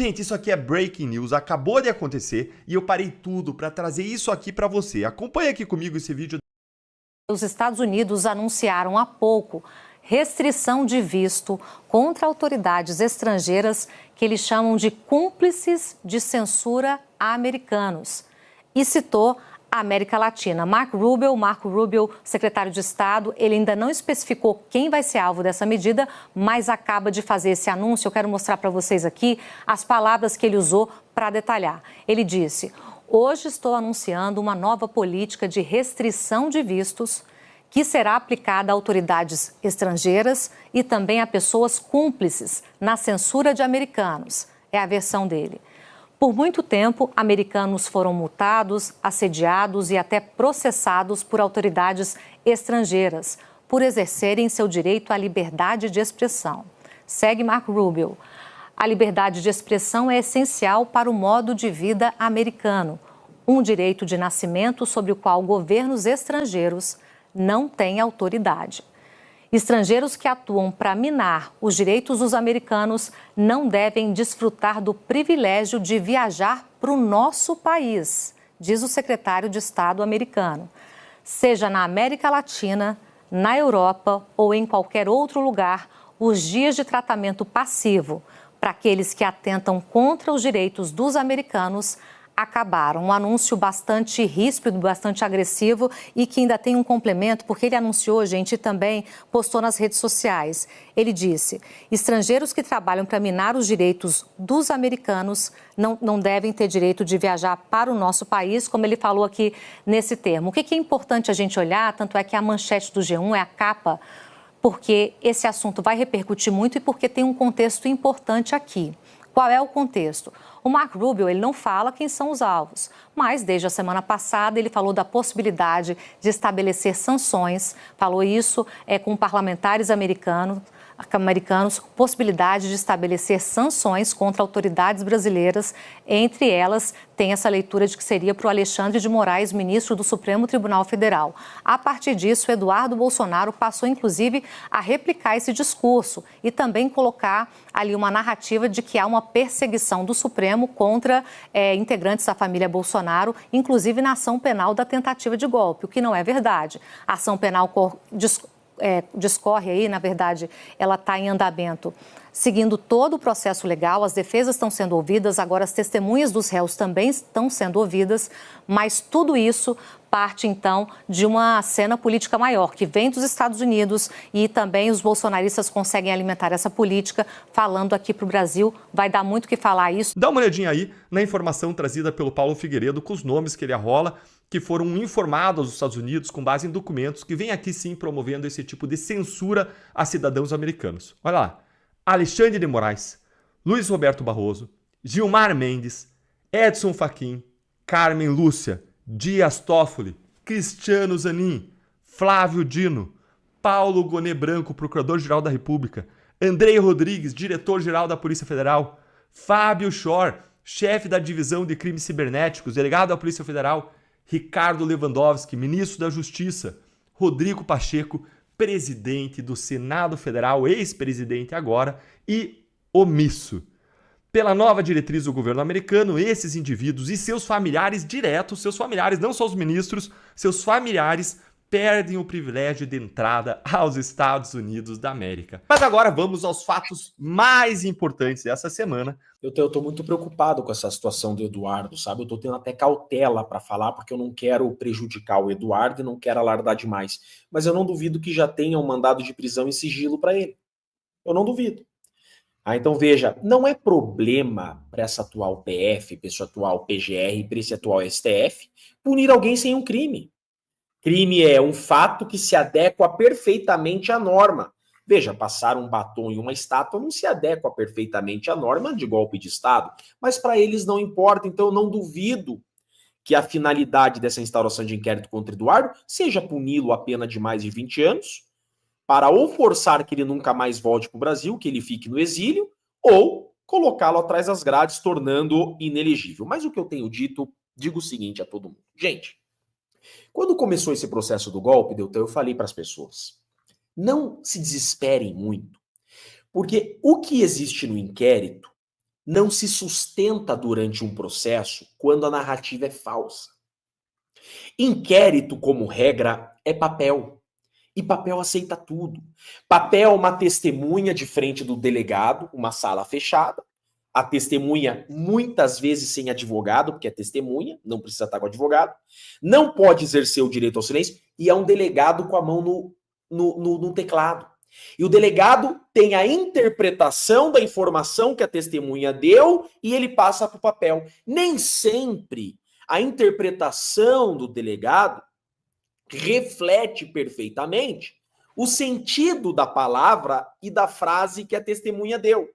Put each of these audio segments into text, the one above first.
Gente, isso aqui é Breaking News, acabou de acontecer e eu parei tudo para trazer isso aqui para você. Acompanhe aqui comigo esse vídeo. Os Estados Unidos anunciaram há pouco restrição de visto contra autoridades estrangeiras que eles chamam de cúmplices de censura a americanos. E citou a América Latina. Marco Rubio, secretário de Estado, ele ainda não especificou quem vai ser alvo dessa medida, mas acaba de fazer esse anúncio. Eu quero mostrar para vocês aqui as palavras que ele usou para detalhar. Ele disse: hoje estou anunciando uma nova política de restrição de vistos que será aplicada a autoridades estrangeiras e também a pessoas cúmplices na censura de americanos. É a versão dele. Por muito tempo, americanos foram multados, assediados e até processados por autoridades estrangeiras por exercerem seu direito à liberdade de expressão. Segue Marco Rubio. A liberdade de expressão é essencial para o modo de vida americano, um direito de nascimento sobre o qual governos estrangeiros não têm autoridade. Estrangeiros que atuam para minar os direitos dos americanos não devem desfrutar do privilégio de viajar para o nosso país, diz o secretário de Estado americano. Seja na América Latina, na Europa ou em qualquer outro lugar, os dias de tratamento passivo para aqueles que atentam contra os direitos dos americanos acabaram. Um anúncio bastante ríspido, bastante agressivo e que ainda tem um complemento, porque ele anunciou, gente, e também postou nas redes sociais. Ele disse: estrangeiros que trabalham para minar os direitos dos americanos não devem ter direito de viajar para o nosso país, como ele falou aqui nesse termo. O que é importante a gente olhar, tanto é que a manchete do G1 é a capa, porque esse assunto vai repercutir muito e porque tem um contexto importante aqui. Qual é o contexto? O Marco Rubio, ele não fala quem são os alvos, mas desde a semana passada ele falou da possibilidade de estabelecer sanções, falou isso com parlamentares americanos, possibilidade de estabelecer sanções contra autoridades brasileiras, entre elas tem essa leitura de que seria para o Alexandre de Moraes, ministro do Supremo Tribunal Federal. A partir disso, Eduardo Bolsonaro passou, inclusive, a replicar esse discurso e também colocar ali uma narrativa de que há uma perseguição do Supremo contra integrantes da família Bolsonaro, inclusive na ação penal da tentativa de golpe, o que não é verdade. A ação penal discorre aí, na verdade, ela está em andamento, seguindo todo o processo legal, as defesas estão sendo ouvidas, agora as testemunhas dos réus também estão sendo ouvidas, mas tudo isso parte, então, de uma cena política maior, que vem dos Estados Unidos e também os bolsonaristas conseguem alimentar essa política, falando aqui para o Brasil, vai dar muito o que falar isso. Dá uma olhadinha aí na informação trazida pelo Paulo Figueiredo com os nomes que ele arrola, que foram informados aos Estados Unidos com base em documentos que vêm aqui sim promovendo esse tipo de censura a cidadãos americanos. Olha lá: Alexandre de Moraes, Luiz Roberto Barroso, Gilmar Mendes, Edson Fachin, Carmen Lúcia, Dias Toffoli, Cristiano Zanin, Flávio Dino, Paulo Gonet Branco, Procurador-Geral da República, Andrei Rodrigues, Diretor-Geral da Polícia Federal, Fábio Schor, chefe da Divisão de Crimes Cibernéticos, delegado da Polícia Federal, Ricardo Lewandowski, ministro da Justiça, Rodrigo Pacheco, presidente do Senado Federal, ex-presidente agora, e omisso. Pela nova diretriz do governo americano, esses indivíduos e seus familiares diretos, seus familiares, não só os ministros, seus familiares perdem o privilégio de entrada aos Estados Unidos da América. Mas agora vamos aos fatos mais importantes dessa semana. Eu tô muito preocupado com essa situação do Eduardo, sabe? Eu tô tendo até cautela para falar, porque eu não quero prejudicar o Eduardo e não quero alardar demais. Mas eu não duvido que já tenha um mandado de prisão em sigilo para ele. Eu não duvido. Então veja, não é problema para essa atual PF, para esse atual PGR, para esse atual STF, punir alguém sem um crime. Crime é um fato que se adequa perfeitamente à norma. Veja, passar um batom e uma estátua não se adequa perfeitamente à norma de golpe de Estado, mas para eles não importa, então eu não duvido que a finalidade dessa instauração de inquérito contra Eduardo seja puni-lo a pena de mais de 20 anos, para ou forçar que ele nunca mais volte para o Brasil, que ele fique no exílio, ou colocá-lo atrás das grades, tornando-o inelegível. Mas o que eu tenho dito, digo o seguinte a todo mundo. Gente, quando começou esse processo do golpe, eu falei para as pessoas: não se desesperem muito, porque o que existe no inquérito não se sustenta durante um processo quando a narrativa é falsa. Inquérito, como regra, é papel. E papel aceita tudo. Papel é uma testemunha de frente do delegado, uma sala fechada. A testemunha, muitas vezes sem advogado, porque é testemunha, não precisa estar com advogado. Não pode exercer o direito ao silêncio e é um delegado com a mão no teclado. E o delegado tem a interpretação da informação que a testemunha deu e ele passa para o papel. Nem sempre a interpretação do delegado reflete perfeitamente o sentido da palavra e da frase que a testemunha deu.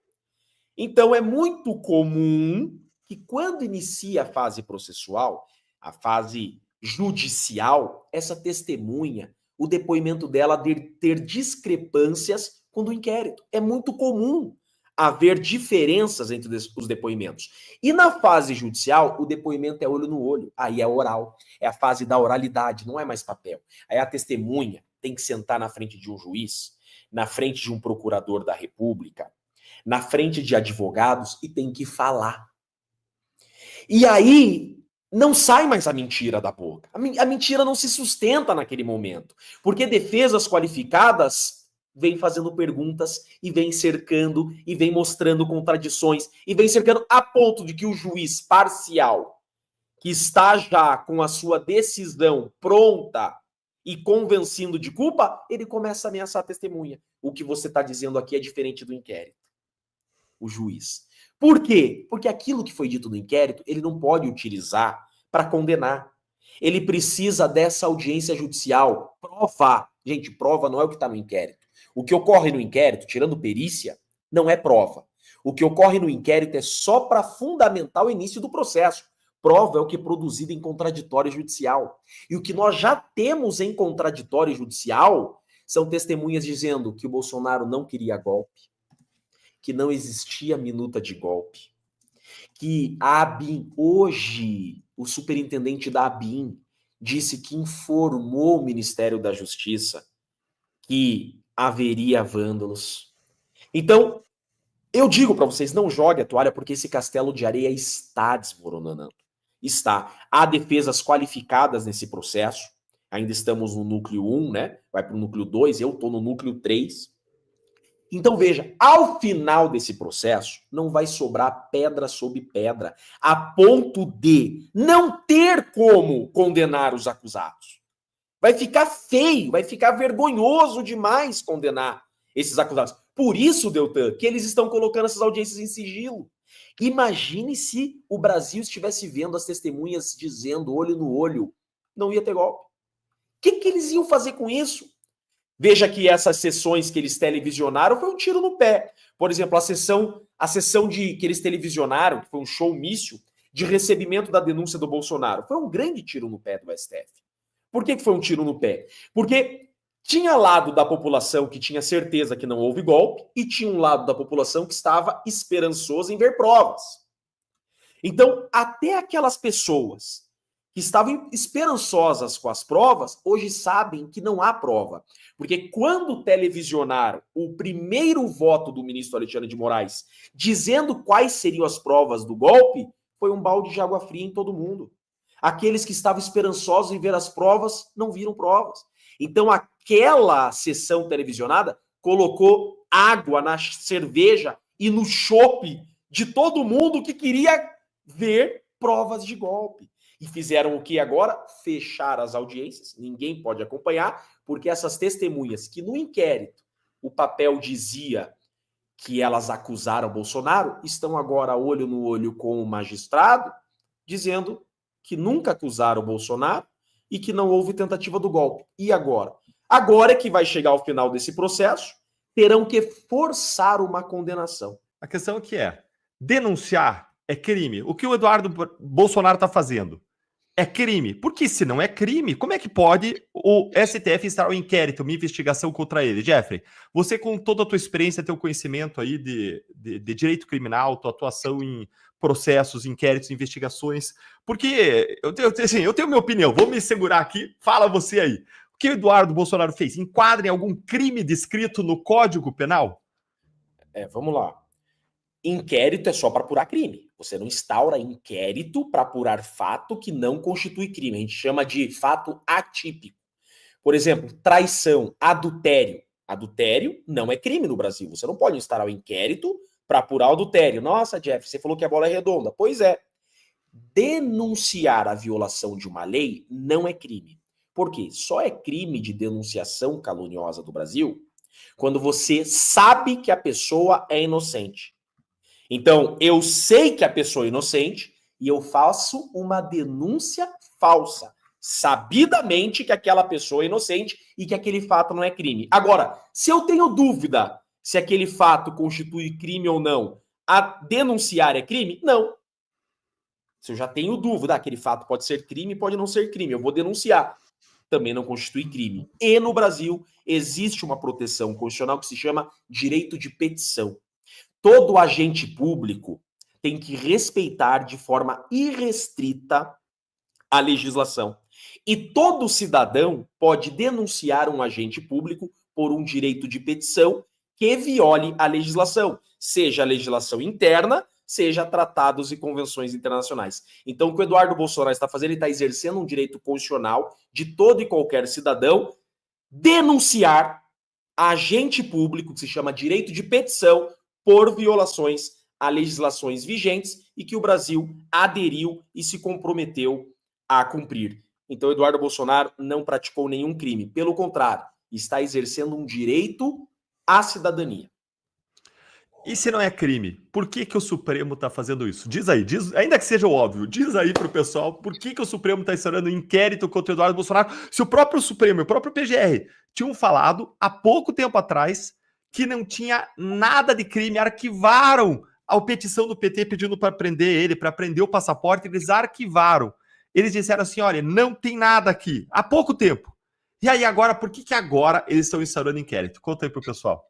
Então, é muito comum que quando inicia a fase processual, a fase judicial, essa testemunha, o depoimento dela ter discrepâncias com o do inquérito. É muito comum haver diferenças entre os depoimentos. E na fase judicial, o depoimento é olho no olho. Aí é oral. É a fase da oralidade, não é mais papel. Aí a testemunha tem que sentar na frente de um juiz, na frente de um procurador da República, na frente de advogados e tem que falar. E aí não sai mais a mentira da boca. A mentira não se sustenta naquele momento, porque defesas qualificadas vêm fazendo perguntas e vêm cercando e vêm mostrando contradições e vêm cercando a ponto de que o juiz parcial, que está já com a sua decisão pronta e convencendo de culpa, ele começa a ameaçar a testemunha. O que você está dizendo aqui é diferente do inquérito. O juiz. Por quê? Porque aquilo que foi dito no inquérito, ele não pode utilizar para condenar. Ele precisa dessa audiência judicial. Prova. Gente, prova não é o que está no inquérito. O que ocorre no inquérito, tirando perícia, não é prova. O que ocorre no inquérito é só para fundamentar o início do processo. Prova é o que é produzido em contraditório judicial. E o que nós já temos em contraditório judicial são testemunhas dizendo que o Bolsonaro não queria golpe, que não existia minuta de golpe, que a ABIN, hoje, o superintendente da ABIN disse que informou o Ministério da Justiça que haveria vândalos. Então, eu digo para vocês, não jogue a toalha, porque esse castelo de areia está desmoronando. Está. Há defesas qualificadas nesse processo, ainda estamos no núcleo 1, né? Vai para o núcleo 2, eu estou no núcleo 3. Então, veja, ao final desse processo, não vai sobrar pedra sobre pedra, a ponto de não ter como condenar os acusados. Vai ficar feio, vai ficar vergonhoso demais condenar esses acusados. Por isso, Deltan, que eles estão colocando essas audiências em sigilo. Imagine se o Brasil estivesse vendo as testemunhas dizendo olho no olho, não ia ter golpe. O que eles iam fazer com isso? Veja que essas sessões que eles televisionaram foi um tiro no pé. Por exemplo, a sessão que eles televisionaram, que foi um showmício de recebimento da denúncia do Bolsonaro, foi um grande tiro no pé do STF. Por que foi um tiro no pé? Porque tinha lado da população que tinha certeza que não houve golpe e tinha um lado da população que estava esperançoso em ver provas. Então, até aquelas pessoas que estavam esperançosas com as provas, hoje sabem que não há prova. Porque quando televisionaram o primeiro voto do ministro Alexandre de Moraes, dizendo quais seriam as provas do golpe, foi um balde de água fria em todo mundo. Aqueles que estavam esperançosos em ver as provas, não viram provas. Então, aquela sessão televisionada colocou água na cerveja e no chope de todo mundo que queria ver provas de golpe. E fizeram o que agora? Fechar as audiências, ninguém pode acompanhar, porque essas testemunhas que no inquérito o papel dizia que elas acusaram Bolsonaro, estão agora olho no olho com o magistrado, dizendo que nunca acusaram Bolsonaro e que não houve tentativa do golpe. E agora? Agora é que vai chegar ao final desse processo, terão que forçar uma condenação. A questão que é, denunciar é crime. O que o Eduardo Bolsonaro está fazendo é crime. Porque se não é crime, como é que pode o STF instaurar um inquérito, uma investigação contra ele? Jeffrey, você com toda a tua experiência, teu conhecimento aí de direito criminal, tua atuação em processos, inquéritos, investigações, porque eu tenho minha opinião, vou me segurar aqui, fala você aí. O que o Eduardo Bolsonaro fez? Enquadra em algum crime descrito no Código Penal? Vamos lá. Inquérito é só para apurar crime. Você não instaura inquérito para apurar fato que não constitui crime. A gente chama de fato atípico. Por exemplo, traição, adultério. Adultério não é crime no Brasil. Você não pode instaurar o inquérito para apurar o adultério. Nossa, Jeff, você falou que a bola é redonda. Pois é. Denunciar a violação de uma lei não é crime. Por quê? Só é crime de denunciação caluniosa do Brasil quando você sabe que a pessoa é inocente. Então, eu sei que a pessoa é inocente e eu faço uma denúncia falsa, sabidamente que aquela pessoa é inocente e que aquele fato não é crime. Agora, se eu tenho dúvida se aquele fato constitui crime ou não, a denunciar é crime? Não. Se eu já tenho dúvida, aquele fato pode ser crime, pode não ser crime, eu vou denunciar. Também não constitui crime. E no Brasil existe uma proteção constitucional que se chama direito de petição. Todo agente público tem que respeitar de forma irrestrita a legislação. E todo cidadão pode denunciar um agente público por um direito de petição que viole a legislação, seja a legislação interna, seja tratados e convenções internacionais. Então, o que o Eduardo Bolsonaro está fazendo, ele está exercendo um direito constitucional de todo e qualquer cidadão denunciar agente público, que se chama direito de petição, por violações a legislações vigentes e que o Brasil aderiu e se comprometeu a cumprir. Então, Eduardo Bolsonaro não praticou nenhum crime. Pelo contrário, está exercendo um direito à cidadania. E se não é crime, por que o Supremo está fazendo isso? Diz aí, ainda que seja óbvio, diz aí pro pessoal por que o Supremo está instaurando um inquérito contra o Eduardo Bolsonaro, se o próprio Supremo e o próprio PGR tinham falado há pouco tempo atrás que não tinha nada de crime, arquivaram a petição do PT pedindo para prender ele, para prender o passaporte, eles arquivaram. Eles disseram assim, olha, não tem nada aqui, há pouco tempo. E aí agora, por que agora eles estão instaurando inquérito? Conta aí pro pessoal.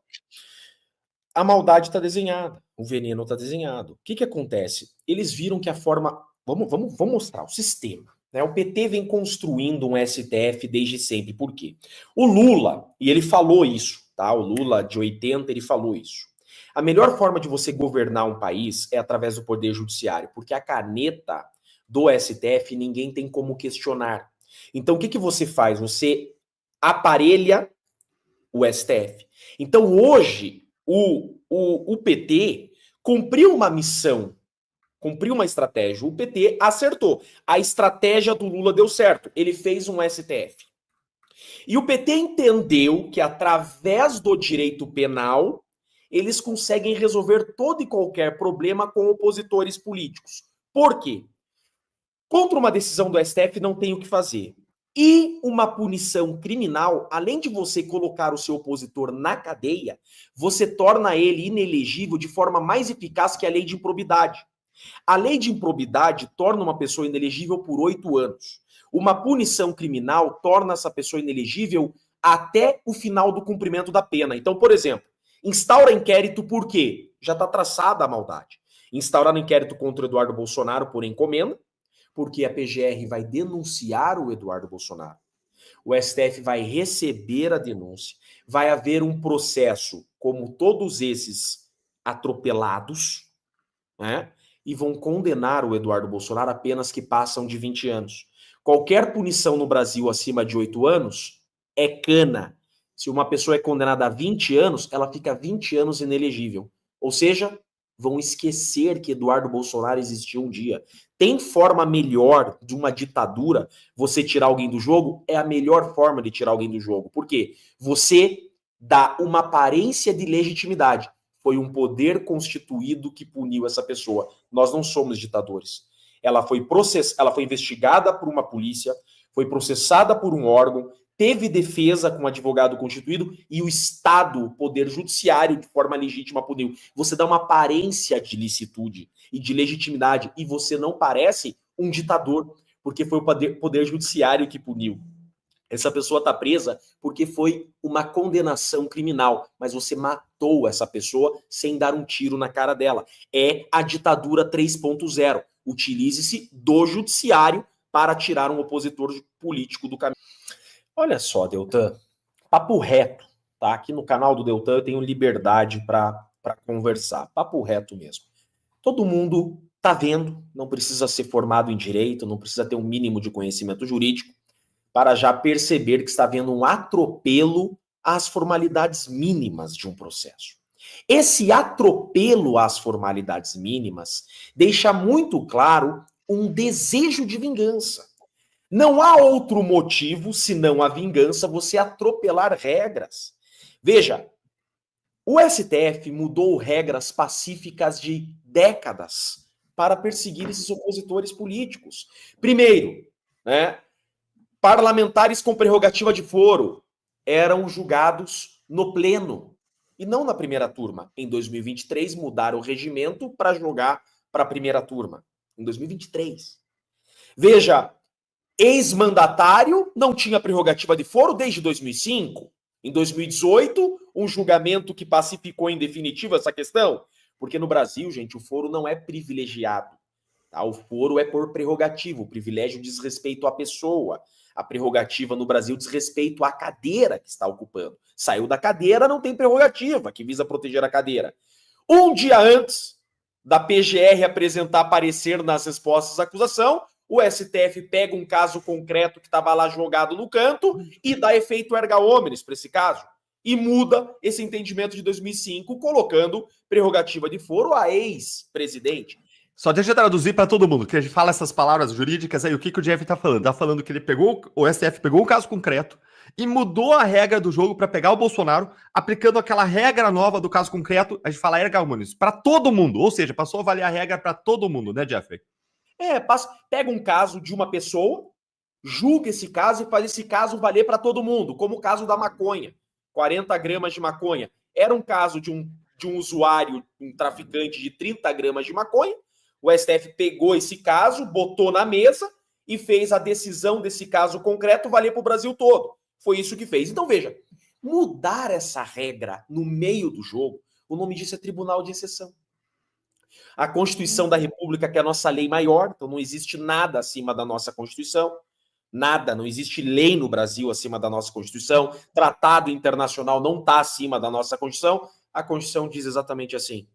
A maldade está desenhada, o veneno está desenhado. O que acontece? Eles viram que a forma... Vamos mostrar o sistema. Né? O PT vem construindo um STF desde sempre. Por quê? O Lula, e ele falou isso, tá? O Lula de 80, ele falou isso. A melhor forma de você governar um país é através do poder judiciário, porque a caneta do STF ninguém tem como questionar. Então o que você faz? Você aparelha o STF. Então hoje... O PT cumpriu uma missão, cumpriu uma estratégia. O PT acertou. A estratégia do Lula deu certo. Ele fez um STF. E o PT entendeu que através do direito penal, eles conseguem resolver todo e qualquer problema com opositores políticos. Por quê? Contra uma decisão do STF não tem o que fazer. E uma punição criminal, além de você colocar o seu opositor na cadeia, você torna ele inelegível de forma mais eficaz que a lei de improbidade. A lei de improbidade torna uma pessoa inelegível por 8 anos. Uma punição criminal torna essa pessoa inelegível até o final do cumprimento da pena. Então, por exemplo, instaura inquérito por quê? Já está traçada a maldade. Instaurar inquérito contra o Eduardo Bolsonaro por encomenda, porque a PGR vai denunciar o Eduardo Bolsonaro. O STF vai receber a denúncia, vai haver um processo como todos esses atropelados, né? E vão condenar o Eduardo Bolsonaro a penas que passam de 20 anos. Qualquer punição no Brasil acima de 8 anos é cana. Se uma pessoa é condenada a 20 anos, ela fica 20 anos inelegível. Ou seja, vão esquecer que Eduardo Bolsonaro existiu um dia. Tem forma melhor de uma ditadura você tirar alguém do jogo? É a melhor forma de tirar alguém do jogo. Por quê? Você dá uma aparência de legitimidade. Foi um poder constituído que puniu essa pessoa. Nós não somos ditadores. Ela foi investigada por uma polícia, foi processada por um órgão, teve defesa com um advogado constituído e o Estado, o poder judiciário, de forma legítima, puniu. Você dá uma aparência de licitude e de legitimidade e você não parece um ditador, porque foi o poder judiciário que puniu. Essa pessoa está presa porque foi uma condenação criminal, mas você matou essa pessoa sem dar um tiro na cara dela. É a ditadura 3.0. Utilize-se do judiciário para tirar um opositor político do caminho. Olha só, Deltan, papo reto, tá? Aqui no canal do Deltan eu tenho liberdade para para conversar, papo reto mesmo. Todo mundo está vendo, não precisa ser formado em direito, não precisa ter um mínimo de conhecimento jurídico para já perceber que está havendo um atropelo às formalidades mínimas de um processo. Esse atropelo às formalidades mínimas deixa muito claro um desejo de vingança. Não há outro motivo, senão a vingança, você atropelar regras. Veja, o STF mudou regras pacíficas de décadas para perseguir esses opositores políticos. Primeiro, né, parlamentares com prerrogativa de foro eram julgados no pleno e não na primeira turma. Em 2023, mudaram o regimento para jogar para a primeira turma. Em 2023. Veja, ex-mandatário não tinha prerrogativa de foro desde 2005. Em 2018, um julgamento que pacificou em definitivo essa questão. Porque no Brasil, gente, o foro não é privilegiado. Tá? O foro é por prerrogativa. O privilégio diz respeito à pessoa. A prerrogativa no Brasil diz respeito à cadeira que está ocupando. Saiu da cadeira, não tem prerrogativa, que visa proteger a cadeira. Um dia antes da PGR apresentar parecer nas respostas à acusação, o STF pega um caso concreto que estava lá jogado no canto e dá efeito erga omnes para esse caso. E muda esse entendimento de 2005, colocando prerrogativa de foro a ex-presidente. Só deixa eu traduzir para todo mundo, que a gente fala essas palavras jurídicas aí, o que o Jeff tá falando? Tá falando que o STF pegou um caso concreto e mudou a regra do jogo para pegar o Bolsonaro, aplicando aquela regra nova do caso concreto, a gente fala erga omnes, para todo mundo, ou seja, passou a valer a regra para todo mundo, né, Jeff? Pega um caso de uma pessoa, julga esse caso e faz esse caso valer para todo mundo, como o caso da maconha, 40 gramas de maconha. Era um caso de um usuário, um traficante de 30 gramas de maconha. O STF pegou esse caso, botou na mesa e fez a decisão desse caso concreto valer para o Brasil todo. Foi isso que fez. Então, veja, mudar essa regra no meio do jogo, o nome disso é tribunal de exceção. A Constituição da República, que é a nossa lei maior, então não existe nada acima da nossa Constituição, nada, não existe lei no Brasil acima da nossa Constituição, tratado internacional não está acima da nossa Constituição, a Constituição diz exatamente assim: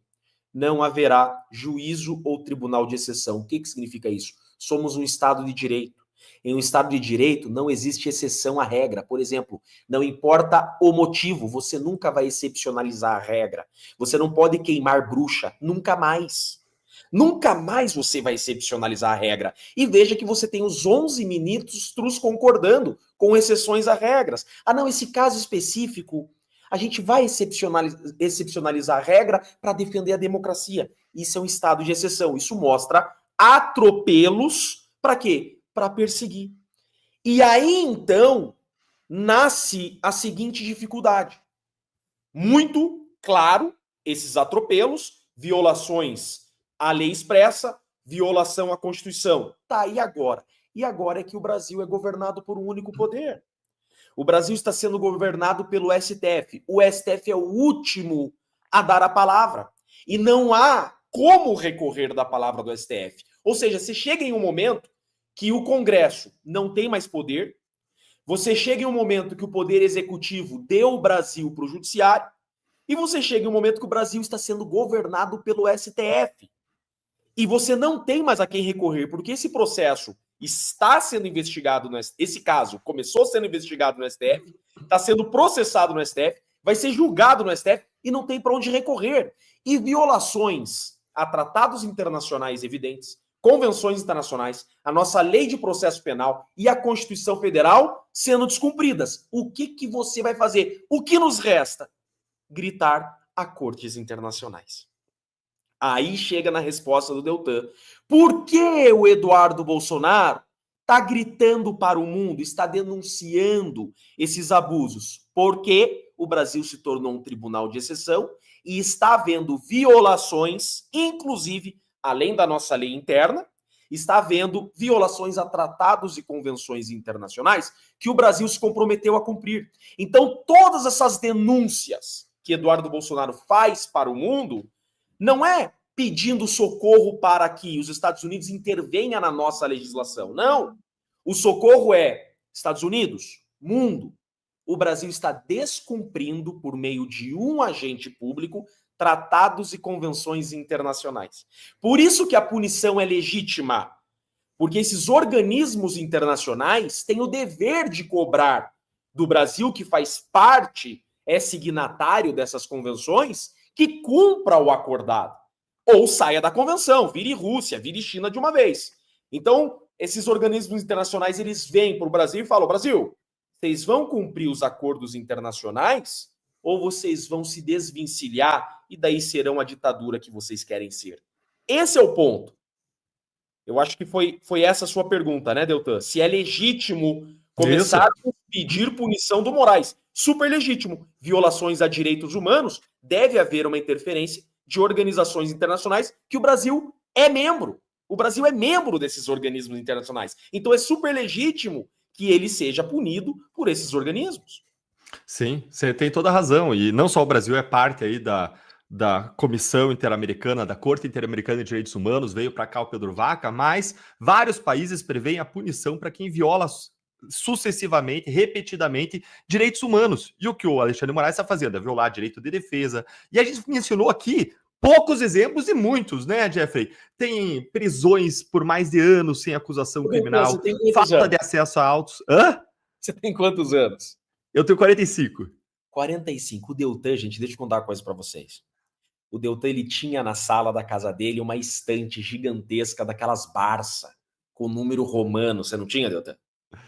não haverá juízo ou tribunal de exceção. O que significa isso? Somos um Estado de Direito. Em um Estado de Direito não existe exceção à regra. Por exemplo, não importa o motivo, você nunca vai excepcionalizar a regra. Você não pode queimar bruxa, nunca mais. Nunca mais você vai excepcionalizar a regra. E veja que você tem os 11 ministros concordando com exceções a regras. Ah, não, esse caso específico, a gente vai excepcionalizar a regra para defender a democracia. Isso é um estado de exceção. Isso mostra atropelos para quê? Para perseguir. E aí, então, nasce a seguinte dificuldade. Muito claro, esses atropelos, violações à lei expressa, violação à Constituição. Tá, e agora? E agora é que o Brasil é governado por um único poder. O Brasil está sendo governado pelo STF. O STF é o último a dar a palavra. E não há como recorrer da palavra do STF. Ou seja, você chega em um momento que o Congresso não tem mais poder, você chega em um momento que o Poder Executivo deu o Brasil para o Judiciário, e você chega em um momento que o Brasil está sendo governado pelo STF. E você não tem mais a quem recorrer, porque esse processo está sendo investigado, esse caso começou sendo investigado no STF, está sendo processado no STF, vai ser julgado no STF e não tem para onde recorrer. E violações a tratados internacionais evidentes, convenções internacionais, a nossa lei de processo penal e a Constituição Federal sendo descumpridas. O que você vai fazer? O que nos resta? Gritar a cortes internacionais. Aí chega na resposta do Deltan. Por que o Eduardo Bolsonaro está gritando para o mundo, está denunciando esses abusos? Porque o Brasil se tornou um tribunal de exceção e está havendo violações, inclusive, além da nossa lei interna, está havendo violações a tratados e convenções internacionais que o Brasil se comprometeu a cumprir. Então, todas essas denúncias que Eduardo Bolsonaro faz para o mundo não é pedindo socorro para que os Estados Unidos intervenham na nossa legislação. Não. O socorro é Estados Unidos, mundo. O Brasil está descumprindo, por meio de um agente público, tratados e convenções internacionais. Por isso que a punição é legítima, porque esses organismos internacionais têm o dever de cobrar do Brasil, que faz parte, é signatário dessas convenções, que cumpra o acordado. Ou saia da convenção, vire Rússia, vire China de uma vez. Então, esses organismos internacionais, eles vêm para o Brasil e falam: Brasil, vocês vão cumprir os acordos internacionais ou vocês vão se desvencilhar e daí serão a ditadura que vocês querem ser? Esse é o ponto. Eu acho que foi essa a sua pergunta, né, Deltan? Se é legítimo começar a pedir punição do Moraes. Super legítimo. Violações a direitos humanos, deve haver uma interferência de organizações internacionais que o Brasil é membro. O Brasil é membro desses organismos internacionais. Então é super legítimo que ele seja punido por esses organismos. Sim, você tem toda a razão. E não só o Brasil é parte aí da Comissão Interamericana, da Corte Interamericana de Direitos Humanos, veio para cá o Pedro Vaca, mas vários países prevêem a punição para quem viola sucessivamente, repetidamente, direitos humanos. E o que o Alexandre de Moraes está fazendo? É violar direito de defesa. E a gente mencionou aqui poucos exemplos e muitos, né, Jeffrey? Tem prisões por mais de anos sem acusação criminal, falta de acesso a autos. Hã? Você tem quantos anos? Eu tenho 45. 45. O Deltan, gente, deixa eu contar uma coisa para vocês. O Deltan, ele tinha na sala da casa dele uma estante gigantesca daquelas Barça, com número romano. Você não tinha, Deltan?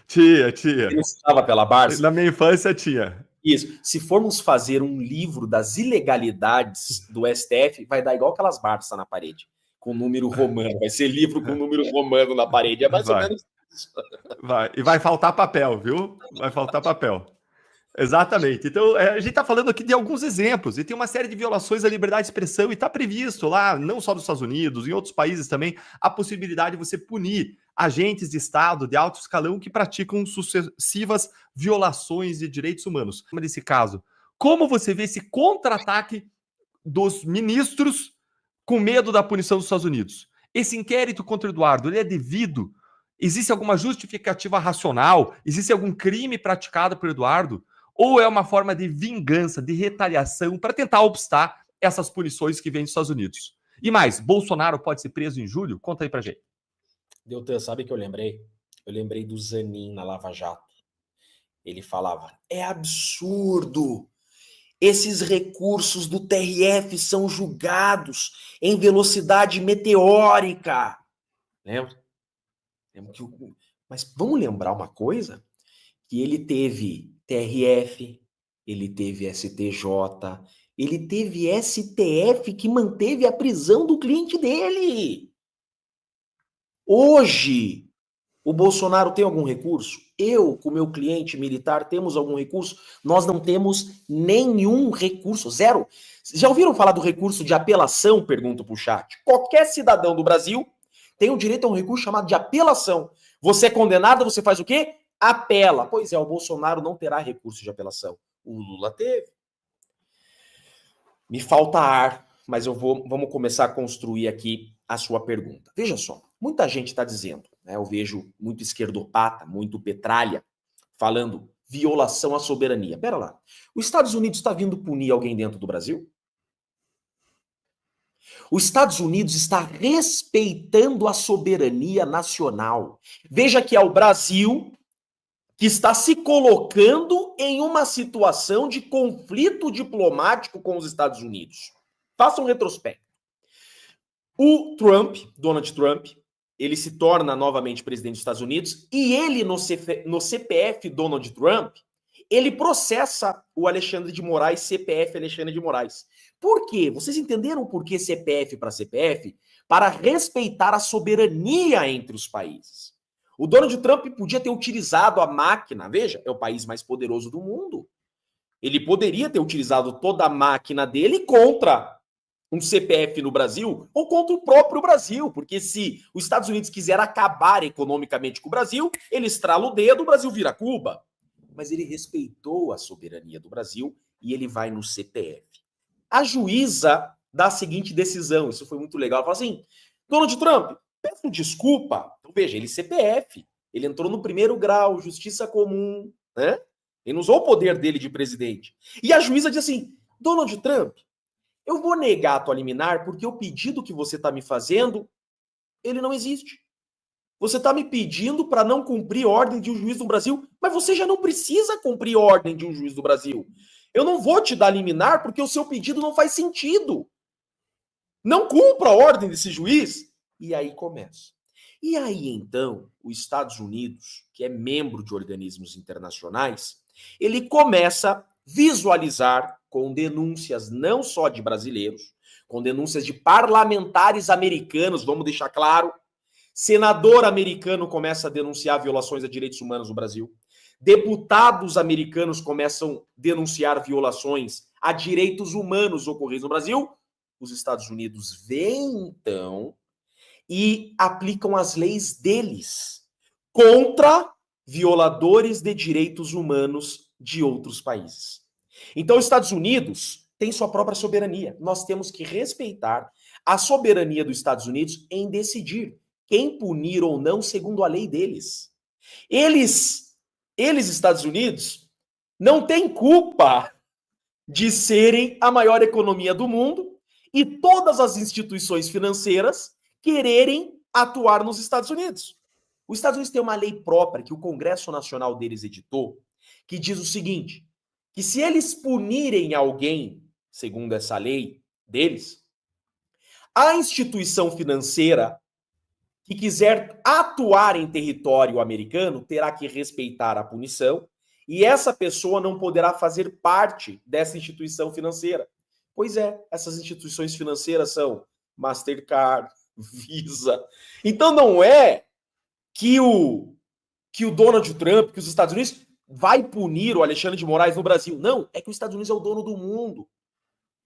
Tinha. Ele estava pela Barça? Na minha infância tinha. Isso. Se formos fazer um livro das ilegalidades do STF, vai dar igual aquelas Barça na parede, com número romano. Vai ser livro com número romano na parede. É mais ou menos isso. E vai faltar papel, viu? Vai faltar papel. Exatamente. Então, a gente está falando aqui de alguns exemplos, e tem uma série de violações à liberdade de expressão, e está previsto lá, não só nos Estados Unidos, em outros países também, a possibilidade de você punir agentes de Estado de alto escalão que praticam sucessivas violações de direitos humanos. Nesse caso, como você vê esse contra-ataque dos ministros com medo da punição dos Estados Unidos? Esse inquérito contra o Eduardo, ele é devido? Existe alguma justificativa racional? Existe algum crime praticado por Eduardo? Ou é uma forma de vingança, de retaliação para tentar obstar essas punições que vêm dos Estados Unidos? E mais, Bolsonaro pode ser preso em julho? Conta aí pra gente. Deltan, sabe o que eu lembrei? Eu lembrei do Zanin na Lava Jato. Ele falava: é absurdo! Esses recursos do TRF são julgados em velocidade meteórica. Lembra? Mas vamos lembrar uma coisa? Que ele teve TRF, ele teve STJ, ele teve STF que manteve a prisão do cliente dele. Hoje, o Bolsonaro tem algum recurso? Eu, com meu cliente militar, temos algum recurso? Nós não temos nenhum recurso, zero. Já ouviram falar do recurso de apelação? Pergunto pro chat. Qualquer cidadão do Brasil tem o direito a um recurso chamado de apelação. Você é condenado, você faz o quê? Apela. Pois é, o Bolsonaro não terá recurso de apelação. O Lula teve. Me falta ar, mas vamos começar a construir aqui a sua pergunta. Veja só, muita gente está dizendo, né, eu vejo muito esquerdopata, muito petralha, falando violação à soberania. Pera lá, os Estados Unidos está vindo punir alguém dentro do Brasil? Os Estados Unidos está respeitando a soberania nacional. Veja que é o Brasil que está se colocando em uma situação de conflito diplomático com os Estados Unidos. Faça um retrospecto. O Trump, Donald Trump, ele se torna novamente presidente dos Estados Unidos e ele, no CPF Donald Trump, ele processa o Alexandre de Moraes, CPF Alexandre de Moraes. Por quê? Vocês entenderam por que CPF para CPF? Para respeitar a soberania entre os países. O Donald Trump podia ter utilizado a máquina, veja, é o país mais poderoso do mundo. Ele poderia ter utilizado toda a máquina dele contra um CPF no Brasil ou contra o próprio Brasil, porque se os Estados Unidos quiser acabar economicamente com o Brasil, ele estrala o dedo, o Brasil vira Cuba. Mas ele respeitou a soberania do Brasil e ele vai no CPF. A juíza dá a seguinte decisão, isso foi muito legal, ela fala assim: Donald Trump, peço desculpa. Então veja, ele CPF, ele entrou no primeiro grau, justiça comum, né? Ele não usou o poder dele de presidente. E a juíza diz assim: Donald Trump, Eu vou negar a tua liminar porque o pedido que você está me fazendo, ele não existe. Você está me pedindo para não cumprir ordem de um juiz do Brasil, mas você já não precisa cumprir ordem de um juiz do Brasil. Eu não vou te dar liminar porque o seu pedido não faz sentido. Não cumpra a ordem desse juiz. E aí começa. E aí, então, os Estados Unidos, que é membro de organismos internacionais, ele começa a visualizar com denúncias não só de brasileiros, com denúncias de parlamentares americanos, vamos deixar claro. Senador americano começa a denunciar violações a direitos humanos no Brasil. Deputados americanos começam a denunciar violações a direitos humanos ocorridos no Brasil. Os Estados Unidos veem, então, e aplicam as leis deles contra violadores de direitos humanos de outros países. Então, os Estados Unidos têm sua própria soberania. Nós temos que respeitar a soberania dos Estados Unidos em decidir quem punir ou não segundo a lei deles. Eles, Estados Unidos, não têm culpa de serem a maior economia do mundo e todas as instituições financeiras quererem atuar nos Estados Unidos. Os Estados Unidos têm uma lei própria que o Congresso Nacional deles editou, que diz o seguinte, que se eles punirem alguém, segundo essa lei deles, a instituição financeira que quiser atuar em território americano terá que respeitar a punição e essa pessoa não poderá fazer parte dessa instituição financeira. Pois é, essas instituições financeiras são Mastercard, Visa. Então não é que o Donald Trump, que os Estados Unidos vai punir o Alexandre de Moraes no Brasil. Não, é que os Estados Unidos é o dono do mundo.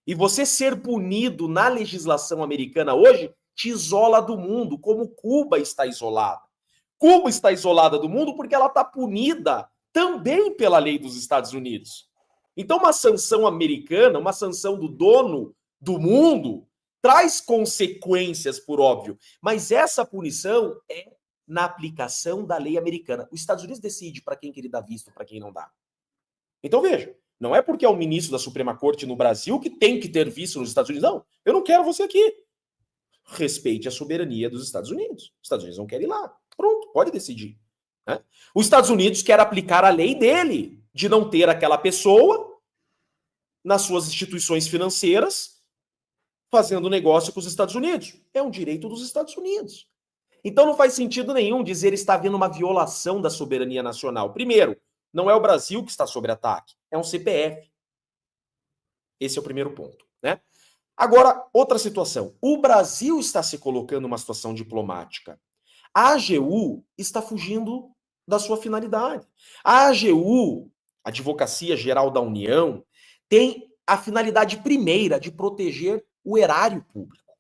E você ser punido na legislação americana hoje te isola do mundo, como Cuba está isolada. Cuba está isolada do mundo porque ela está punida também pela lei dos Estados Unidos. Então, uma sanção americana, uma sanção do dono do mundo, traz consequências, por óbvio. Mas essa punição é na aplicação da lei americana. Os Estados Unidos decide para quem que ele dá visto, para quem não dá. Então, veja, não é porque é o ministro da Suprema Corte no Brasil que tem que ter visto nos Estados Unidos. Não, eu não quero você aqui. Respeite a soberania dos Estados Unidos. Os Estados Unidos não querem ir lá. Pronto, pode decidir. Né? Os Estados Unidos quer aplicar a lei dele, de não ter aquela pessoa nas suas instituições financeiras fazendo negócio com os Estados Unidos. É um direito dos Estados Unidos. Então não faz sentido nenhum dizer que está havendo uma violação da soberania nacional. Primeiro, não é o Brasil que está sob ataque, é um CPF. Esse é o primeiro ponto, né? Agora, outra situação. O Brasil está se colocando numa situação diplomática. A AGU está fugindo da sua finalidade. A AGU, a Advocacia Geral da União, tem a finalidade primeira de proteger o erário público.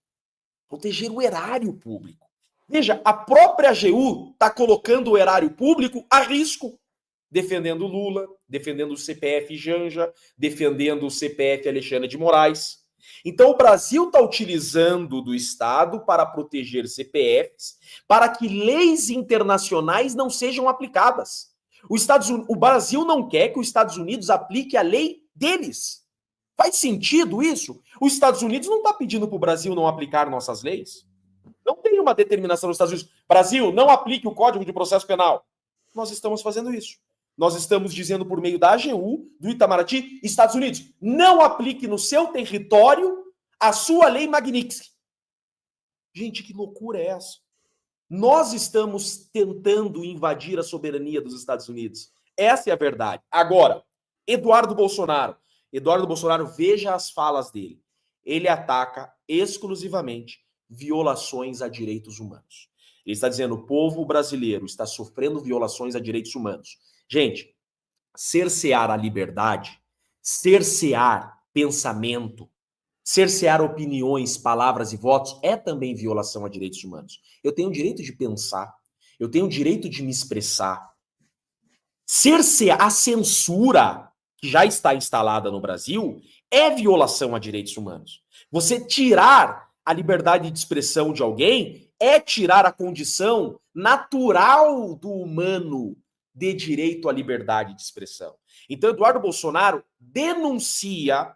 Proteger o erário público. Veja, a própria AGU está colocando o erário público a risco. Defendendo Lula, defendendo o CPF Janja, defendendo o CPF Alexandre de Moraes. Então, o Brasil está utilizando do Estado para proteger CPFs, para que leis internacionais não sejam aplicadas. O Brasil não quer que os Estados Unidos aplique a lei deles. Faz sentido isso? Os Estados Unidos não está pedindo para o Brasil não aplicar nossas leis. Não tem uma determinação dos Estados Unidos. Brasil, não aplique o Código de Processo Penal. Nós estamos fazendo isso. Nós estamos dizendo por meio da AGU, do Itamaraty, Estados Unidos, não aplique no seu território a sua lei Magnitsky. Gente, que loucura é essa? Nós estamos tentando invadir a soberania dos Estados Unidos. Essa é a verdade. Agora, Eduardo Bolsonaro, veja as falas dele. Ele ataca exclusivamente violações a direitos humanos. Ele está dizendo que o povo brasileiro está sofrendo violações a direitos humanos. Gente, cercear a liberdade, cercear pensamento, cercear opiniões, palavras e votos é também violação a direitos humanos. Eu tenho o direito de pensar, eu tenho o direito de me expressar. Cercear a censura que já está instalada no Brasil é violação a direitos humanos. Você tirar a liberdade de expressão de alguém é tirar a condição natural do humano de direito à liberdade de expressão. Então, Eduardo Bolsonaro denuncia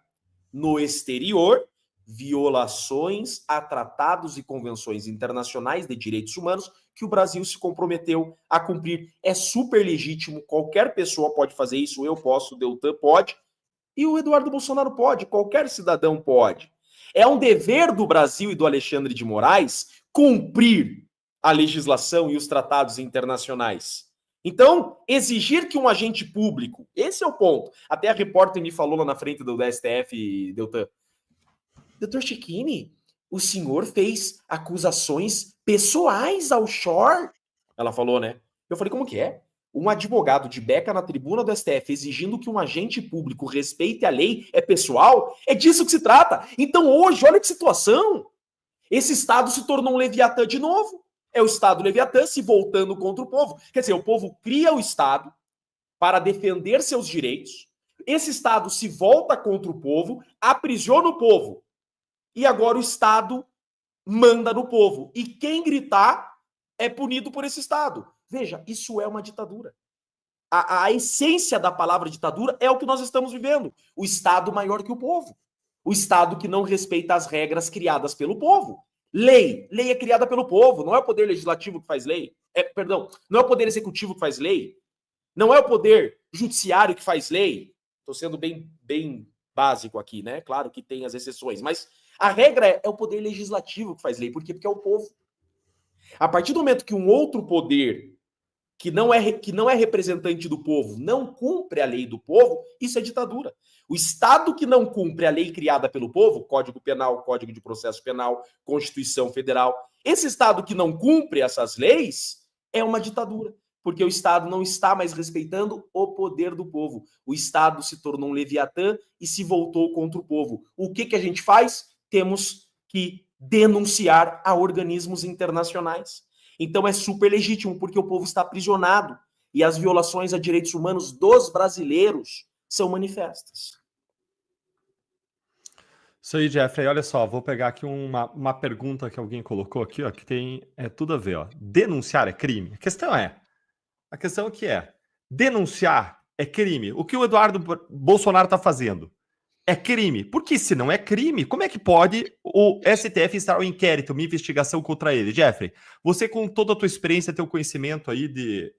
no exterior violações a tratados e convenções internacionais de direitos humanos que o Brasil se comprometeu a cumprir. É super legítimo, qualquer pessoa pode fazer isso, eu posso, o Deltan pode, e o Eduardo Bolsonaro pode, qualquer cidadão pode. É um dever do Brasil e do Alexandre de Moraes cumprir a legislação e os tratados internacionais. Então, exigir que um agente público, esse é o ponto. Até a repórter me falou lá na frente do STF, Deltan, Dr. Cecchini, o senhor fez acusações pessoais ao Shor? Ela falou, né? Eu falei, como que é? Um advogado de beca na tribuna do STF exigindo que um agente público respeite a lei é pessoal? É disso que se trata. Então hoje, olha que situação. Esse Estado se tornou um Leviatã de novo. É o Estado Leviatã se voltando contra o povo. Quer dizer, o povo cria o Estado para defender seus direitos. Esse Estado se volta contra o povo, aprisiona o povo. E agora o Estado manda no povo. E quem gritar é punido por esse Estado. Veja, isso é uma ditadura. A essência da palavra ditadura é o que nós estamos vivendo. O Estado maior que o povo. O Estado que não respeita as regras criadas pelo povo. Lei é criada pelo povo, não é o poder legislativo que faz lei. Não é o poder executivo que faz lei. Não é o poder judiciário que faz lei. Estou sendo bem básico aqui, né? Claro que tem as exceções, mas a regra é o poder legislativo que faz lei. Por quê? Porque é o povo. A partir do momento que um outro poder que não é representante do povo não cumpre a lei do povo, isso é ditadura. O Estado que não cumpre a lei criada pelo povo, Código Penal, Código de Processo Penal, Constituição Federal, esse Estado que não cumpre essas leis é uma ditadura, porque o Estado não está mais respeitando o poder do povo. O Estado se tornou um Leviatã e se voltou contra o povo. O que a gente faz? Temos que denunciar a organismos internacionais. Então é super legítimo, porque o povo está aprisionado e as violações a direitos humanos dos brasileiros são manifestas. Isso aí, Jeffrey. Olha só, vou pegar aqui uma pergunta que alguém colocou aqui, ó, que tem tudo a ver. Ó. Denunciar é crime? A questão aqui é, denunciar é crime? O que o Eduardo Bolsonaro está fazendo é crime? Porque se não é crime, como é que pode o STF instaurar um inquérito, uma investigação contra ele? Jeffrey, você com toda a tua experiência, teu conhecimento aí de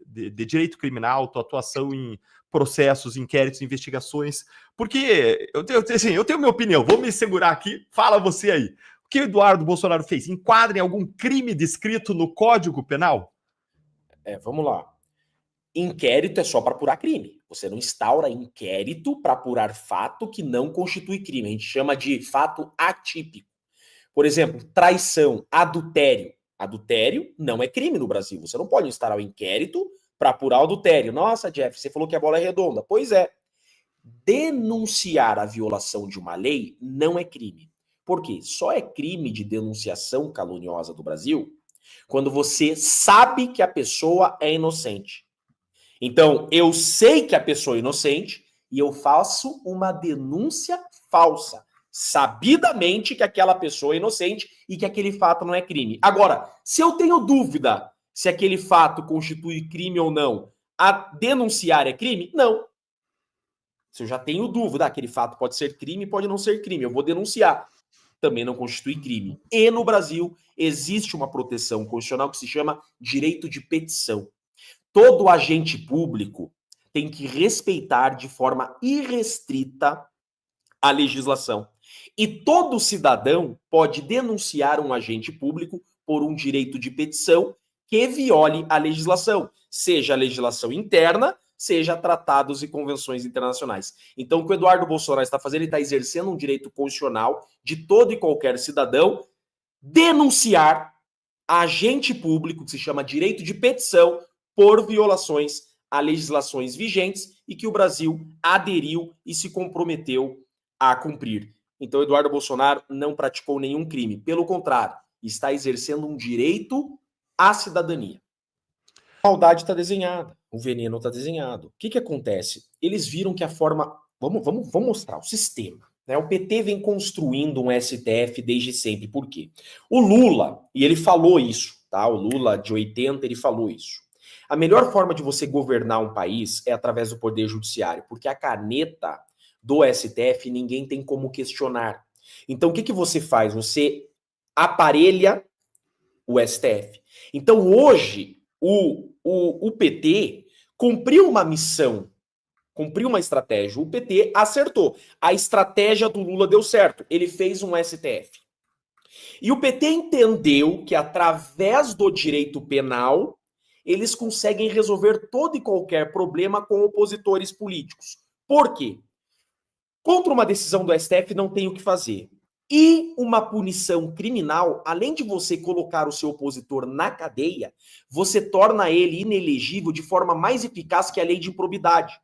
direito criminal, tua atuação em processos, inquéritos, investigações, porque eu tenho minha opinião, vou me segurar aqui, fala você aí. O que o Eduardo Bolsonaro fez? Enquadra em algum crime descrito no Código Penal? Vamos lá. Inquérito é só para apurar crime. Você não instaura inquérito para apurar fato que não constitui crime. A gente chama de fato atípico. Por exemplo, traição, adultério. Adultério não é crime no Brasil. Você não pode instaurar um inquérito para apurar o adultério. Nossa, Jeff, você falou que a bola é redonda. Pois é. Denunciar a violação de uma lei não é crime. Por quê? Só é crime de denunciação caluniosa do Brasil quando você sabe que a pessoa é inocente. Então, eu sei que a pessoa é inocente e eu faço uma denúncia falsa, sabidamente que aquela pessoa é inocente e que aquele fato não é crime. Agora, se eu tenho dúvida se aquele fato constitui crime ou não, a denunciar é crime? Não. Se eu já tenho dúvida, aquele fato pode ser crime, pode não ser crime, eu vou denunciar. Também não constitui crime. E no Brasil existe uma proteção constitucional que se chama direito de petição. Todo agente público tem que respeitar de forma irrestrita a legislação. E todo cidadão pode denunciar um agente público por um direito de petição que viole a legislação, seja a legislação interna, seja tratados e convenções internacionais. Então, o que o Eduardo Bolsonaro está fazendo, ele está exercendo um direito constitucional de todo e qualquer cidadão denunciar agente público, que se chama direito de petição, por violações a legislações vigentes e que o Brasil aderiu e se comprometeu a cumprir. Então, Eduardo Bolsonaro não praticou nenhum crime. Pelo contrário, está exercendo um direito à cidadania. A maldade está desenhada, o veneno está desenhado. O que acontece? Eles viram que a forma... Vamos mostrar o sistema. Né? O PT vem construindo um STF desde sempre. Por quê? O Lula, e ele falou isso, tá? O Lula de 80, ele falou isso. A melhor forma de você governar um país é através do poder judiciário, porque a caneta do STF ninguém tem como questionar. Então, o que, que você faz? Você aparelha o STF. Então, hoje, o PT cumpriu uma missão, cumpriu uma estratégia. O PT acertou. A estratégia do Lula deu certo. Ele fez um STF. E o PT entendeu que, através do direito penal, eles conseguem resolver todo e qualquer problema com opositores políticos. Por quê? Contra uma decisão do STF não tem o que fazer. E uma punição criminal, além de você colocar o seu opositor na cadeia, você torna ele inelegível de forma mais eficaz que a lei de improbidade.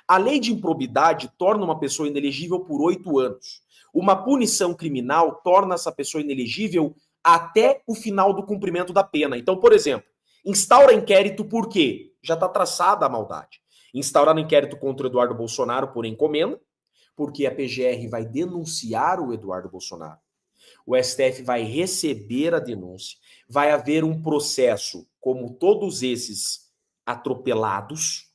A lei de improbidade torna uma pessoa inelegível por 8 anos. Uma punição criminal torna essa pessoa inelegível até o final do cumprimento da pena. Então, por exemplo, instaura inquérito por quê? Já está traçada a maldade. Instaurar um inquérito contra o Eduardo Bolsonaro por encomenda, porque a PGR vai denunciar o Eduardo Bolsonaro. O STF vai receber a denúncia, vai haver um processo como todos esses atropelados,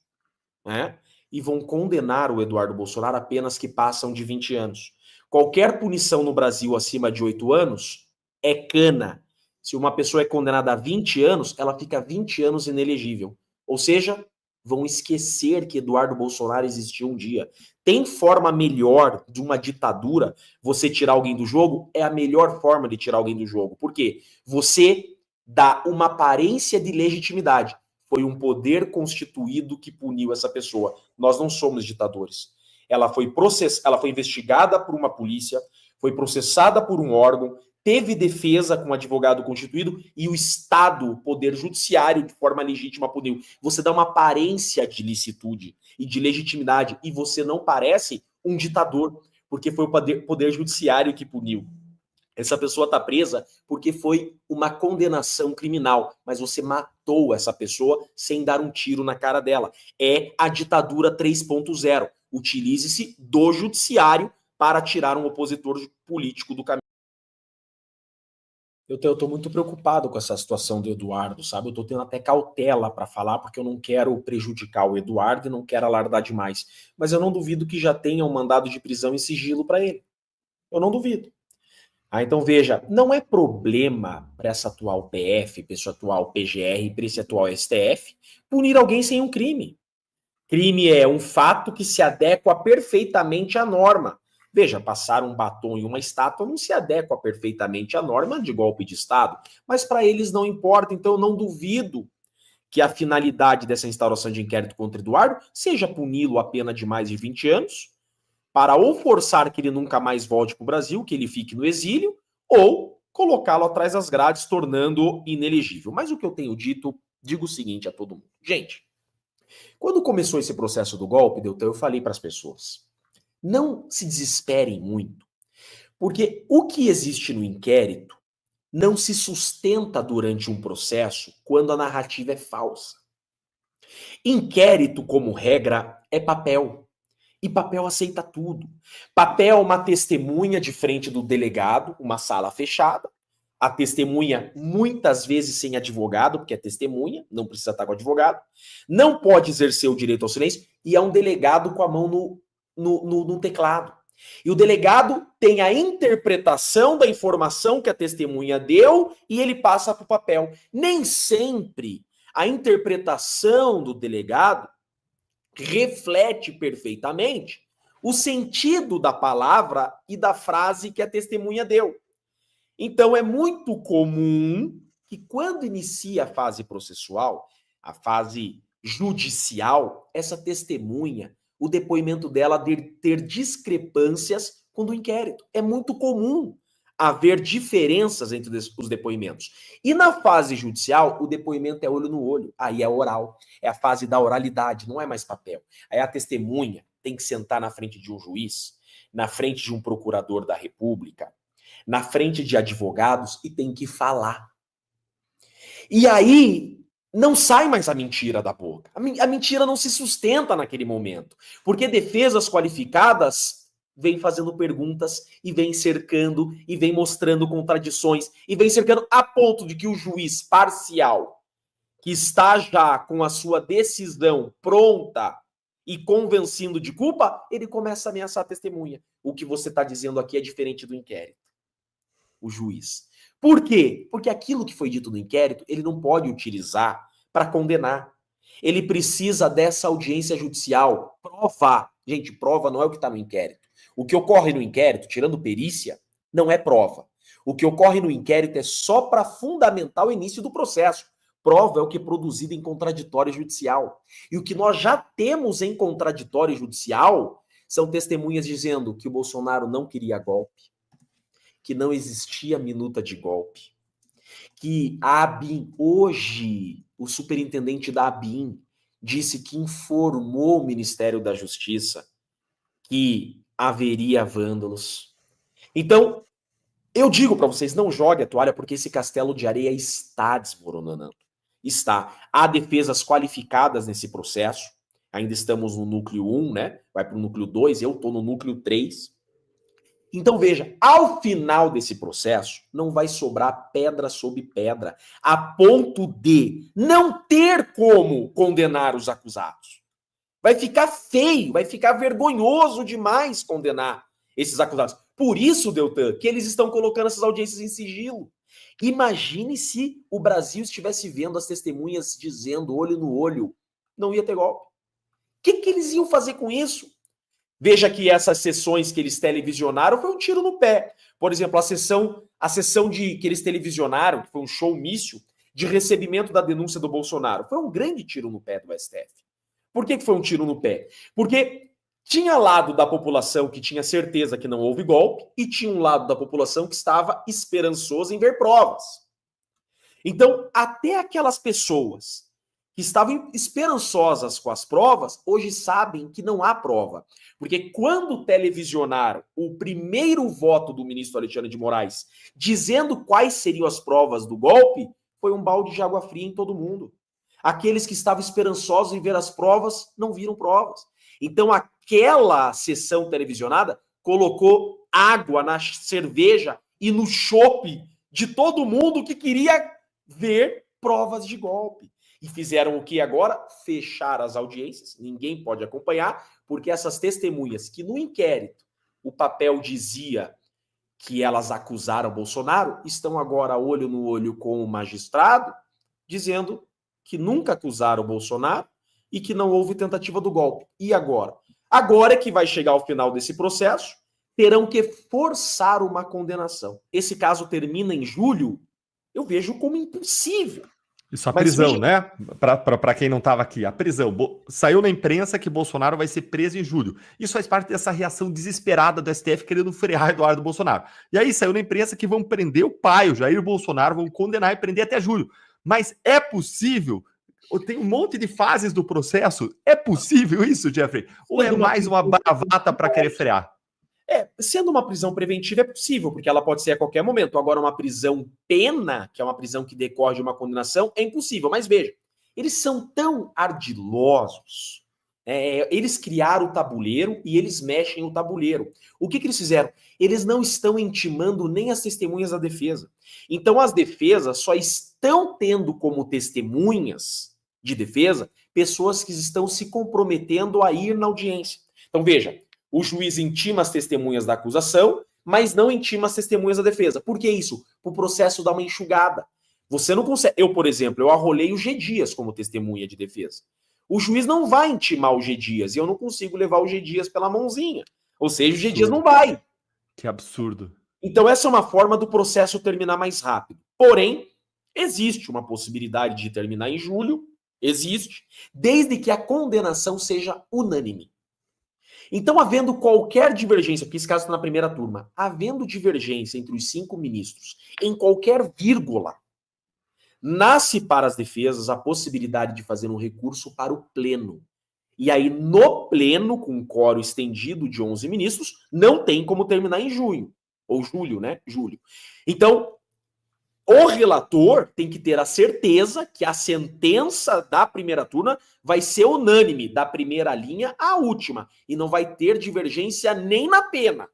né? E vão condenar o Eduardo Bolsonaro a penas que passam de 20 anos. Qualquer punição no Brasil acima de 8 anos é cana. Se uma pessoa é condenada a 20 anos, ela fica 20 anos inelegível. Ou seja, vão esquecer que Eduardo Bolsonaro existiu um dia. Tem forma melhor de uma ditadura você tirar alguém do jogo? É a melhor forma de tirar alguém do jogo. Por quê? Você dá uma aparência de legitimidade. Foi um poder constituído que puniu essa pessoa. Nós não somos ditadores. Ela foi investigada por uma polícia, foi processada por um órgão, teve defesa com um advogado constituído e o Estado, o Poder Judiciário, de forma legítima, puniu. Você dá uma aparência de licitude e de legitimidade e você não parece um ditador, porque foi o Poder Judiciário que puniu. Essa pessoa está presa porque foi uma condenação criminal, mas você matou essa pessoa sem dar um tiro na cara dela. É a ditadura 3.0. Utilize-se do judiciário para tirar um opositor político do caminho. Eu tô muito preocupado com essa situação do Eduardo, sabe? Eu tô tendo até cautela para falar, porque eu não quero prejudicar o Eduardo e não quero alardar demais. Mas eu não duvido que já tenha um mandado de prisão em sigilo para ele. Eu não duvido. Então veja, não é problema para essa atual PF, para esse atual PGR, para esse atual STF, punir alguém sem um crime. Crime é um fato que se adequa perfeitamente à norma. Veja, passar um batom em uma estátua não se adequa perfeitamente à norma de golpe de Estado, mas para eles não importa, então eu não duvido que a finalidade dessa instauração de inquérito contra Eduardo seja puni-lo a pena de mais de 20 anos, para ou forçar que ele nunca mais volte para o Brasil, que ele fique no exílio, ou colocá-lo atrás das grades, tornando-o inelegível. Mas o que eu tenho dito, digo o seguinte a todo mundo. Gente, quando começou esse processo do golpe, Deltan, eu falei para as pessoas, não se desesperem muito, porque o que existe no inquérito não se sustenta durante um processo quando a narrativa é falsa. Inquérito, como regra, é papel. E papel aceita tudo. Papel é uma testemunha de frente do delegado, uma sala fechada. A testemunha, muitas vezes sem advogado, porque é testemunha, não precisa estar com advogado. Não pode exercer o direito ao silêncio e é um delegado com a mão no teclado. E o delegado tem a interpretação da informação que a testemunha deu e ele passa para o papel. Nem sempre a interpretação do delegado reflete perfeitamente o sentido da palavra e da frase que a testemunha deu. Então é muito comum que quando inicia a fase processual, a fase judicial, essa testemunha, o depoimento dela ter discrepâncias com o do inquérito. É muito comum haver diferenças entre os depoimentos. E na fase judicial, o depoimento é olho no olho, aí é oral, é a fase da oralidade, não é mais papel. Aí a testemunha tem que sentar na frente de um juiz, na frente de um procurador da República, na frente de advogados e tem que falar. E aí não sai mais a mentira da boca. A mentira não se sustenta naquele momento, porque defesas qualificadas vem fazendo perguntas e vem cercando e vem mostrando contradições e vem cercando a ponto de que o juiz parcial, que está já com a sua decisão pronta e convencido de culpa, ele começa a ameaçar a testemunha. o que você está dizendo aqui é diferente do inquérito. O juiz. Por quê? Porque aquilo que foi dito no inquérito, ele não pode utilizar para condenar. Ele precisa dessa audiência judicial. Prova. Gente, prova não é o que está no inquérito. O que ocorre no inquérito, tirando perícia, não é prova. O que ocorre no inquérito é só para fundamentar o início do processo. Prova é o que é produzido em contraditório judicial. E o que nós já temos em contraditório judicial são testemunhas dizendo que o Bolsonaro não queria golpe, que não existia minuta de golpe, que a ABIN, hoje, o superintendente da ABIN, disse que informou o Ministério da Justiça que haveria vândalos. Então, eu digo para vocês, não jogue a toalha, porque esse castelo de areia está desmoronando. Está. Há defesas qualificadas nesse processo. Ainda estamos no núcleo 1, né? Vai para o núcleo 2, eu estou no núcleo 3. Então, veja, ao final desse processo, não vai sobrar pedra sobre pedra, a ponto de não ter como condenar os acusados. Vai ficar feio, vai ficar vergonhoso demais condenar esses acusados. Por isso, Deltan, que eles estão colocando essas audiências em sigilo. Imagine se o Brasil estivesse vendo as testemunhas dizendo olho no olho, não ia ter golpe. O que eles iam fazer com isso? Veja que essas sessões que eles televisionaram foi um tiro no pé. Por exemplo, a sessão que eles televisionaram, que foi um showmício de recebimento da denúncia do Bolsonaro, foi um grande tiro no pé do STF. Por que foi um tiro no pé? Porque tinha lado da população que tinha certeza que não houve golpe e tinha um lado da população que estava esperançoso em ver provas. Então, até aquelas pessoas que estavam esperançosas com as provas, hoje sabem que não há prova. Porque quando televisionaram o primeiro voto do ministro Alexandre de Moraes, dizendo quais seriam as provas do golpe, foi um balde de água fria em todo mundo. Aqueles que estavam esperançosos em ver as provas, não viram provas. Então, aquela sessão televisionada colocou água na cerveja e no chope de todo mundo que queria ver provas de golpe. E fizeram o que agora? Fechar as audiências, ninguém pode acompanhar, porque essas testemunhas que no inquérito o papel dizia que elas acusaram Bolsonaro, estão agora olho no olho com o magistrado, dizendo que nunca acusaram o Bolsonaro e que não houve tentativa do golpe. E agora? Agora é que vai chegar ao final desse processo, terão que forçar uma condenação. Esse caso termina em julho, eu vejo como impossível. Isso, a prisão, né? Para quem não estava aqui, a prisão. Saiu na imprensa que Bolsonaro vai ser preso em julho. Isso faz parte dessa reação desesperada do STF querendo frear Eduardo Bolsonaro. E aí saiu na imprensa que vão prender o pai, o Jair Bolsonaro, vão condenar e prender até julho. Mas é possível? Tem um monte de fases do processo. É possível isso, Jeffrey? Ou é mais uma bravata para querer frear? Sendo uma prisão preventiva é possível, porque ela pode ser a qualquer momento. Agora, uma prisão pena, que é uma prisão que decorre de uma condenação, é impossível. Mas veja, eles são tão ardilosos, eles criaram o tabuleiro e eles mexem o tabuleiro. O que eles fizeram? Eles não estão intimando nem as testemunhas da defesa. Então, as defesas só estão tendo como testemunhas de defesa pessoas que estão se comprometendo a ir na audiência. Então, veja, o juiz intima as testemunhas da acusação, mas não intima as testemunhas da defesa. Por que isso? O processo dá uma enxugada. Você não consegue... Eu, por exemplo, eu arrolei o G. Dias como testemunha de defesa. O juiz não vai intimar o G. Dias e eu não consigo levar o G. Dias pela mãozinha. Ou seja, o G. Dias não vai. Que absurdo. Então essa é uma forma do processo terminar mais rápido. Porém, existe uma possibilidade de terminar em julho, existe, desde que a condenação seja unânime. Então, havendo qualquer divergência, porque esse caso está na primeira turma, havendo divergência entre os 5 ministros em qualquer vírgula, nasce para as defesas a possibilidade de fazer um recurso para o pleno. E aí, no pleno, com um quórum estendido de 11 ministros, não tem como terminar em junho. Ou julho, né? Julho. Então, o relator tem que ter a certeza que a sentença da primeira turma vai ser unânime, da primeira linha à última, e não vai ter divergência nem na pena.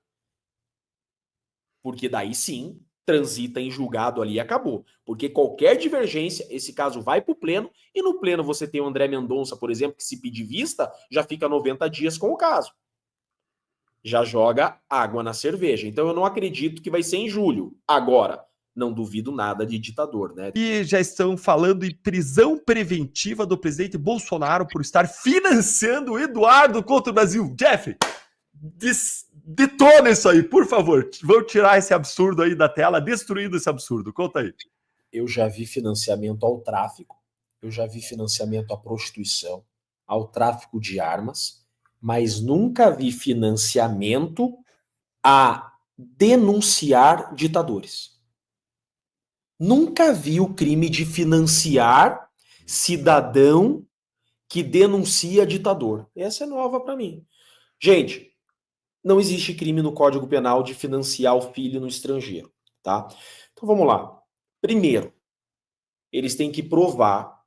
Porque daí sim, transita em julgado ali e acabou. Porque qualquer divergência, esse caso vai para o pleno, e no pleno você tem o André Mendonça, por exemplo, que se pedir vista, já fica 90 dias com o caso. já joga água na cerveja. Então eu não acredito que vai ser em julho. Agora, não duvido nada de ditador, né? E já estão falando em prisão preventiva do presidente Bolsonaro por estar financiando o Eduardo contra o Brasil. Jeff, detona isso aí, por favor. Vamos tirar esse absurdo aí da tela, destruindo esse absurdo. Conta aí. Eu já vi financiamento ao tráfico, eu já vi financiamento à prostituição, ao tráfico de armas, mas nunca vi financiamento a denunciar ditadores. Nunca vi o crime de financiar cidadão que denuncia ditador. Essa é nova para mim. Gente, não existe crime no Código Penal de financiar o filho no estrangeiro, tá? Então vamos lá. Primeiro, eles têm que provar,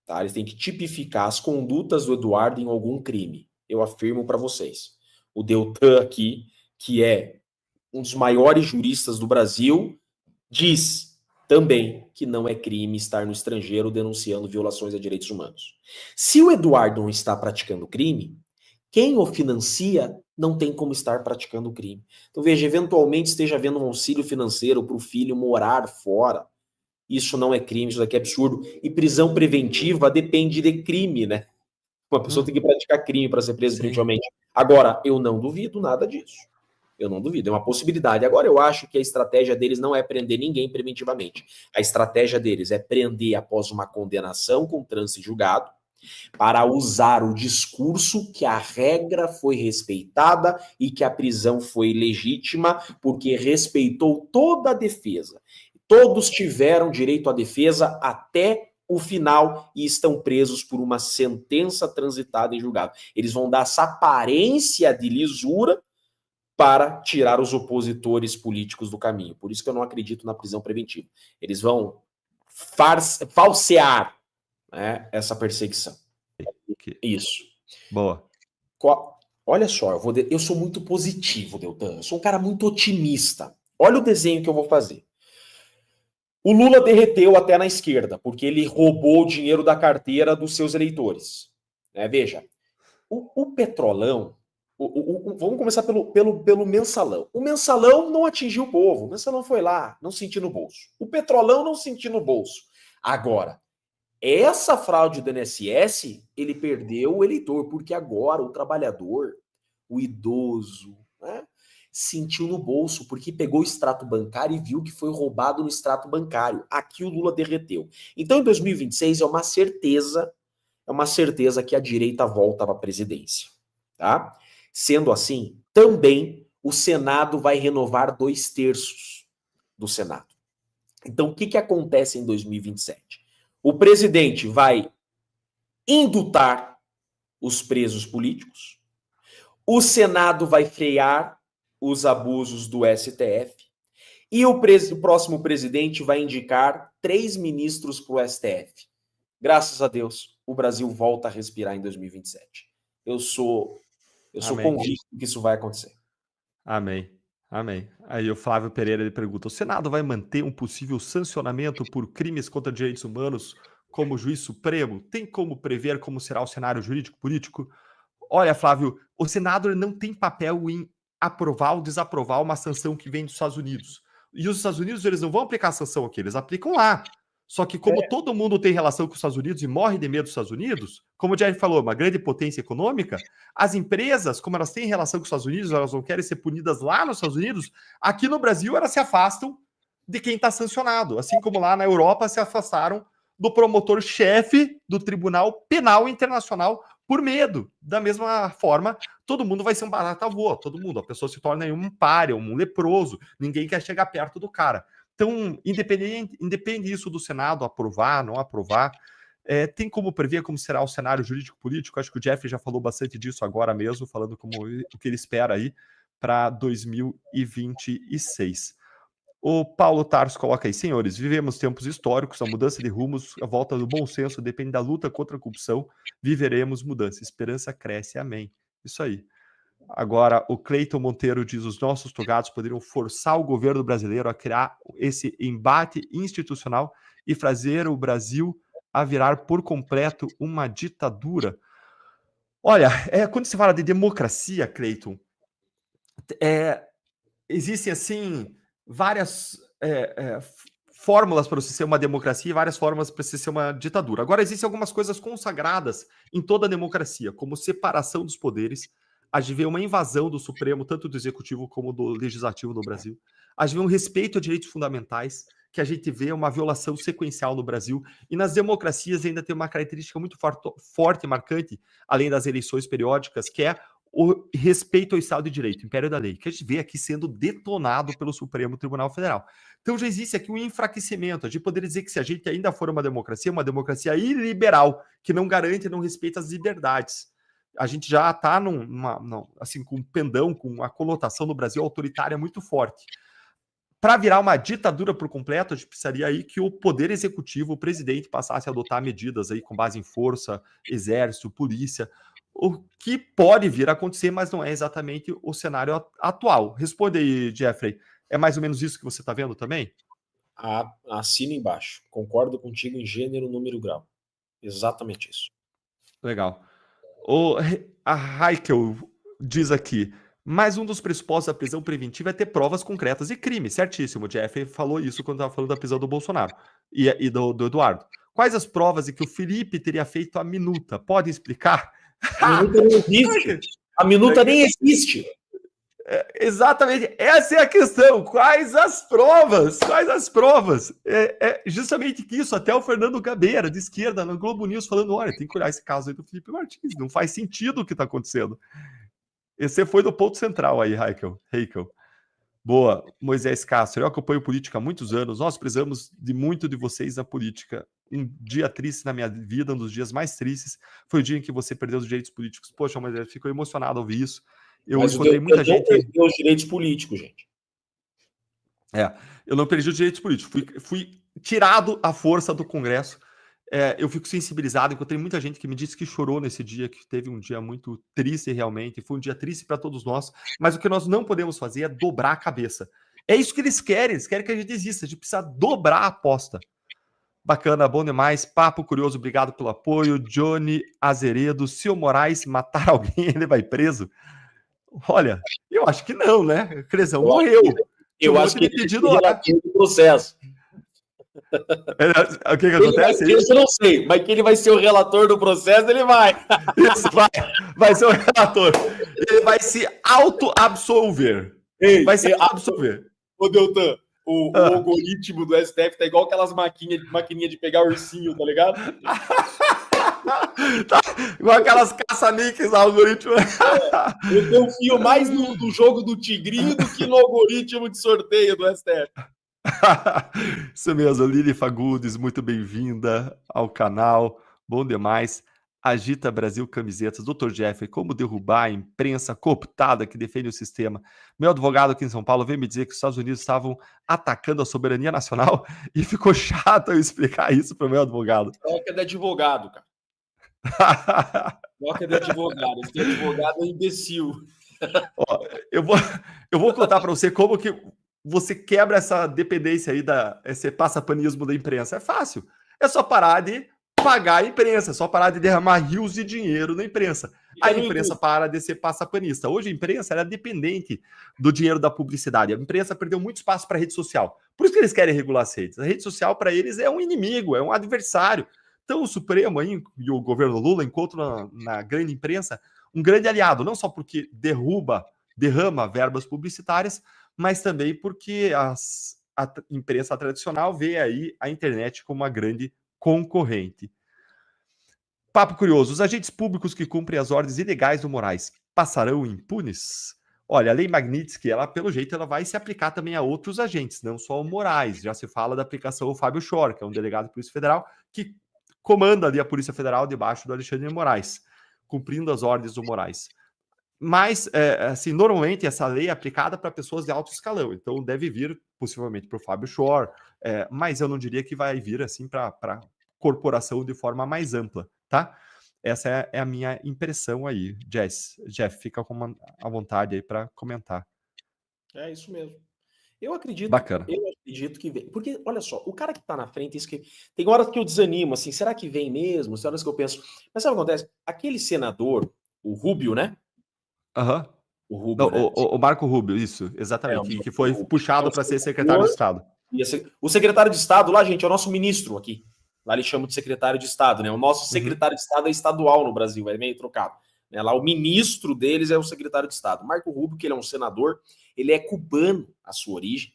tá? Eles têm que tipificar as condutas do Eduardo em algum crime. Eu afirmo para vocês. O Deltan aqui, que é um dos maiores juristas do Brasil, diz também que não é crime estar no estrangeiro denunciando violações a direitos humanos. Se o Eduardo não está praticando crime, quem o financia não tem como estar praticando crime. Então veja, eventualmente esteja havendo um auxílio financeiro para o filho morar fora. Isso não é crime, isso daqui é absurdo. E prisão preventiva depende de crime, né? Uma pessoa tem que praticar crime para ser presa preventivamente. Agora, eu não duvido nada disso. Eu não duvido, é uma possibilidade. Agora, eu acho que a estratégia deles não é prender ninguém preventivamente. A estratégia deles é prender após uma condenação com trânsito julgado, para usar o discurso que a regra foi respeitada e que a prisão foi legítima, porque respeitou toda a defesa. Todos tiveram direito à defesa até o final e estão presos por uma sentença transitada em julgado. Eles vão dar essa aparência de lisura para tirar os opositores políticos do caminho. Por isso que eu não acredito na prisão preventiva. Eles vão falsear, né, essa perseguição. Isso. Boa. Olha só, eu sou muito positivo, Deltan. Eu sou um cara muito otimista. Olha o desenho que eu vou fazer. O Lula derreteu até na esquerda, porque ele roubou o dinheiro da carteira dos seus eleitores. Veja, o Petrolão, vamos começar pelo Mensalão. O Mensalão não atingiu o povo, o Mensalão foi lá, não sentiu no bolso. O Petrolão não sentiu no bolso. Agora, essa fraude do INSS, ele perdeu o eleitor, porque agora o trabalhador, o idoso, né, sentiu no bolso, porque pegou o extrato bancário e viu que foi roubado no extrato bancário. Aqui o Lula derreteu. Então, em 2026, é uma certeza que a direita volta para a presidência. Tá? Sendo assim, também o Senado vai renovar 2/3 do Senado. Então, o que acontece em 2027? O presidente vai indultar os presos políticos, o Senado vai frear os abusos do STF e o próximo presidente vai indicar 3 ministros para o STF. Graças a Deus, o Brasil volta a respirar em 2027. Eu sou convicto que isso vai acontecer. Amém. Amém. Aí o Flávio Pereira ele pergunta: o Senado vai manter um possível sancionamento por crimes contra direitos humanos como juiz supremo? Tem como prever como será o cenário jurídico-político? Olha, Flávio, o Senado não tem papel em aprovar ou desaprovar uma sanção que vem dos Estados Unidos. E os Estados Unidos, eles não vão aplicar a sanção aqui, eles aplicam lá. Só que como todo mundo tem relação com os Estados Unidos e morre de medo dos Estados Unidos, como o Jair falou, uma grande potência econômica, as empresas, como elas têm relação com os Estados Unidos, elas não querem ser punidas lá nos Estados Unidos, aqui no Brasil elas se afastam de quem está sancionado, assim como lá na Europa se afastaram do promotor-chefe do Tribunal Penal Internacional por medo. Da mesma forma, todo mundo vai ser um barata voa, todo mundo. A pessoa se torna um pária, um leproso, ninguém quer chegar perto do cara. Então, independe isso do Senado aprovar, não aprovar, tem como prever como será o cenário jurídico-político? Acho que o Jeff já falou bastante disso agora mesmo, falando como o que ele espera aí para 2026. O Paulo Tarso coloca aí: senhores, vivemos tempos históricos, a mudança de rumos, a volta do bom senso depende da luta contra a corrupção, viveremos mudança, esperança cresce, amém. Isso aí. Agora, o Cleiton Monteiro diz: os nossos togados poderiam forçar o governo brasileiro a criar esse embate institucional e fazer o Brasil a virar por completo uma ditadura. Olha, quando se fala de democracia, Cleiton, Existem, assim, várias fórmulas para você ser uma democracia e várias fórmulas para você ser uma ditadura. Agora, existem algumas coisas consagradas em toda a democracia, como separação dos poderes. A gente vê uma invasão do Supremo, tanto do Executivo como do Legislativo no Brasil. A gente vê um respeito a direitos fundamentais, que a gente vê uma violação sequencial no Brasil. E nas democracias ainda tem uma característica muito forte e marcante, além das eleições periódicas, que é o respeito ao Estado de Direito, Império da Lei, que a gente vê aqui sendo detonado pelo Supremo Tribunal Federal. Então já existe aqui um enfraquecimento. A gente poderia dizer que se a gente ainda for uma democracia iliberal, que não garante e não respeita as liberdades. A gente já está assim, com um pendão, com uma conotação no Brasil autoritária muito forte. Para virar uma ditadura por completo, a gente precisaria aí que o poder executivo, o presidente, passasse a adotar medidas aí com base em força, exército, polícia, o que pode vir a acontecer, mas não é exatamente o cenário atual. Responde aí, Jeffrey. É mais ou menos isso que você está vendo também? Assino embaixo. Concordo contigo em gênero, número e grau. Exatamente isso. Legal. A Heikel diz aqui, mais um dos pressupostos da prisão preventiva é ter provas concretas de crime. Certíssimo, o Jeffrey falou isso quando estava falando da prisão do Bolsonaro e do Eduardo. Quais as provas de que o Felipe teria feito a minuta? Pode explicar? A minuta não existe. A minuta nem existe. Exatamente, essa é a questão. Quais as provas? Quais as provas? É justamente isso. Até o Fernando Gabeira, de esquerda, no Globo News, falando: olha, tem que olhar esse caso aí do Felipe Martins. Não faz sentido o que está acontecendo. Esse foi do ponto central aí, Heikel. Boa, Moisés Castro. Eu acompanho política há muitos anos. Nós precisamos de muito de vocês na política. Um dia triste na minha vida, um dos dias mais tristes, foi o dia em que você perdeu os direitos políticos. Poxa, mas eu fico emocionado ao ouvir isso. Mas encontrei muita gente. Perdeu os direitos políticos, gente. Eu não perdi os direitos políticos. Fui tirado à força do Congresso. Eu fico sensibilizado. Encontrei muita gente que me disse que chorou nesse dia, que teve um dia muito triste realmente. Foi um dia triste para todos nós. Mas o que nós não podemos fazer é dobrar a cabeça. É isso que eles querem. Eles querem que a gente desista. A gente precisa dobrar a aposta. Bacana, bom demais. Papo curioso, obrigado pelo apoio. Johnny Azeredo, se o Moraes matar alguém, ele vai preso? Olha, eu acho que não, né? Crezão morreu. Eu acho que ele pedido relator do processo. O que acontece? Eu não sei, mas que ele vai ser o relator do processo, ele vai. Isso, vai ser o relator. Ele vai se auto-absolver. Vai se auto-absolver. Ô, Deltan, o algoritmo do STF tá igual aquelas maquininha de pegar ursinho, tá ligado? Tá, igual aquelas caça-níqueis no algoritmo. Eu confio mais no jogo do Tigrinho do que no algoritmo de sorteio do STF. Isso mesmo, Lili Fagundes, muito bem-vinda ao canal, bom demais. Agita Brasil Camisetas, Dr. Jeffrey, como derrubar a imprensa cooptada que defende o sistema? Meu advogado aqui em São Paulo veio me dizer que os Estados Unidos estavam atacando a soberania nacional e ficou chato eu explicar isso para o meu advogado. Troca de advogado, cara. Troca de advogado. Esse advogado é imbecil. Ó, eu vou contar para você como que você quebra essa dependência aí, esse passapanismo da imprensa. É fácil. É só parar de pagar a imprensa, é só parar de derramar rios de dinheiro na imprensa. A imprensa para de ser passapanista. Hoje a imprensa era dependente do dinheiro da publicidade. A imprensa perdeu muito espaço para a rede social. Por isso que eles querem regular as redes. A rede social para eles é um inimigo, é um adversário. Então o Supremo aí, e o governo Lula encontram na grande imprensa um grande aliado, não só porque derrama verbas publicitárias, mas também porque a imprensa tradicional vê aí a internet como uma grande concorrente. Papo curioso, os agentes públicos que cumprem as ordens ilegais do Moraes passarão impunes? Olha, a lei Magnitsky, ela, pelo jeito, ela vai se aplicar também a outros agentes, não só ao Moraes. Já se fala da aplicação ao Fábio Schor, que é um delegado da Polícia Federal, que comanda ali a Polícia Federal debaixo do Alexandre de Moraes, cumprindo as ordens do Moraes. Mas, assim, normalmente essa lei é aplicada para pessoas de alto escalão, então deve vir possivelmente para o Fábio Schor, mas eu não diria que vai vir assim para corporação de forma mais ampla, tá? Essa é a minha impressão aí. Jeff, fica à vontade aí para comentar. É isso mesmo. Eu acredito que vem. Porque, olha só, o cara que tá na frente, isso que tem horas que eu desanimo, assim, será que vem mesmo? Tem horas que eu penso. Mas sabe o que acontece? Aquele senador, o Rubio, né? Aham. O Não, Rubio, né? o Marco Rubio, isso, É, exatamente, o que foi Rubio. puxado Então, para ser secretário de Estado. o secretário de Estado lá, gente, é o nosso ministro aqui. Lá eles chamam de secretário de Estado, né? O nosso Uhum. secretário de Estado é estadual no Brasil, é meio trocado. Né? Lá o ministro deles é o secretário de Estado. Marco Rubio, que ele é um senador, ele é cubano, a sua origem,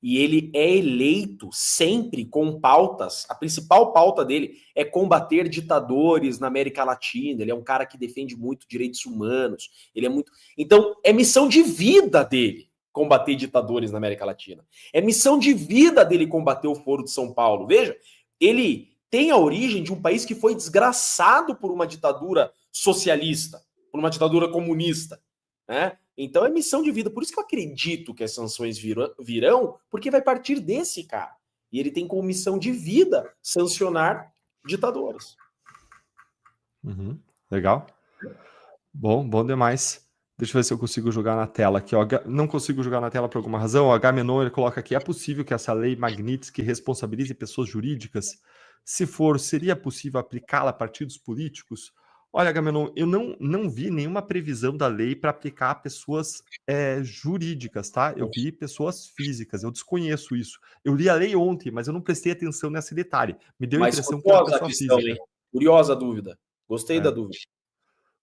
e ele é eleito sempre com pautas. A principal pauta dele é combater ditadores na América Latina. Ele é um cara que defende muito direitos humanos. Ele é muito. Então, é missão de vida dele combater ditadores na América Latina. É missão de vida dele combater o Foro de São Paulo. Veja, ele tem a origem de um país que foi desgraçado por uma ditadura socialista, por uma ditadura comunista, né? Então é missão de vida. Por isso que eu acredito que as sanções virão, porque vai partir desse cara. E ele tem como missão de vida sancionar ditadores. Uhum. Legal. Bom demais. Deixa eu ver se eu consigo jogar na tela aqui. Ó. Não consigo jogar na tela por alguma razão. O Agamenon ele coloca aqui: é possível que essa lei Magnitsky responsabilize pessoas jurídicas? Se for, seria possível aplicá-la a partidos políticos? Olha, Agamenon, eu não vi nenhuma previsão da lei para aplicar a pessoas jurídicas, tá? Eu vi pessoas físicas, eu desconheço isso. Eu li a lei ontem, mas eu não prestei atenção nesse detalhe. Me deu a Mas impressão que era curiosa a pessoa questão, física. hein? Curiosa a dúvida. Gostei da É. dúvida.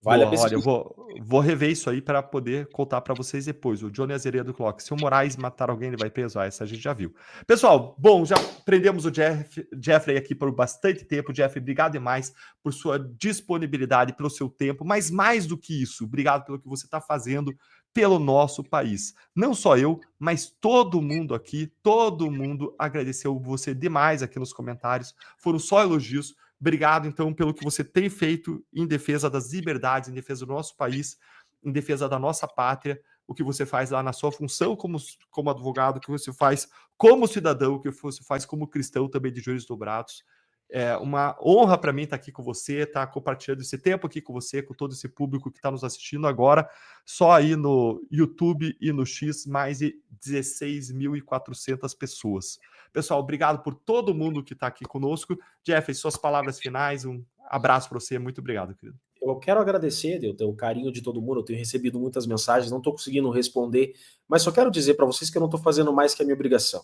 Vale a Boa, olha, eu pesquisa. vou rever isso aí para poder contar para vocês depois. O Johnny Azeredo coloca: se o Moraes matar alguém, ele vai preso. Essa a gente já viu. Pessoal, bom, já prendemos o Jeffrey aqui por bastante tempo. Jeffrey, obrigado demais por sua disponibilidade, pelo seu tempo, mas mais do que isso, obrigado pelo que você está fazendo pelo nosso país. Não só eu, mas todo mundo aqui, todo mundo agradeceu você demais aqui nos comentários. Foram só elogios. Obrigado, então, pelo que você tem feito em defesa das liberdades, em defesa do nosso país, em defesa da nossa pátria, o que você faz lá na sua função como advogado, o que você faz como cidadão, o que você faz como cristão também de joelhos dobrados. É uma honra para mim estar aqui com você, estar compartilhando esse tempo aqui com você, com todo esse público que está nos assistindo agora, só aí no YouTube e no X, mais de 16.400 pessoas. Pessoal, obrigado por todo mundo que está aqui conosco. Jeff, suas palavras finais, um abraço para você, muito obrigado, querido. Eu quero agradecer o carinho de todo mundo. Eu tenho recebido muitas mensagens, não estou conseguindo responder, mas só quero dizer para vocês que eu não estou fazendo mais que a minha obrigação.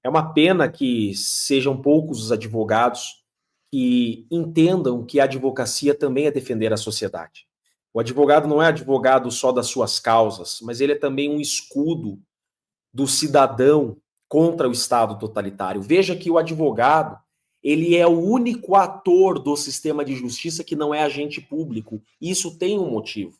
É uma pena que sejam poucos os advogados que entendam que a advocacia também é defender a sociedade. O advogado não é advogado só das suas causas, mas ele é também um escudo do cidadão contra o Estado totalitário. Veja que o advogado, ele é o único ator do sistema de justiça que não é agente público. Isso tem um motivo.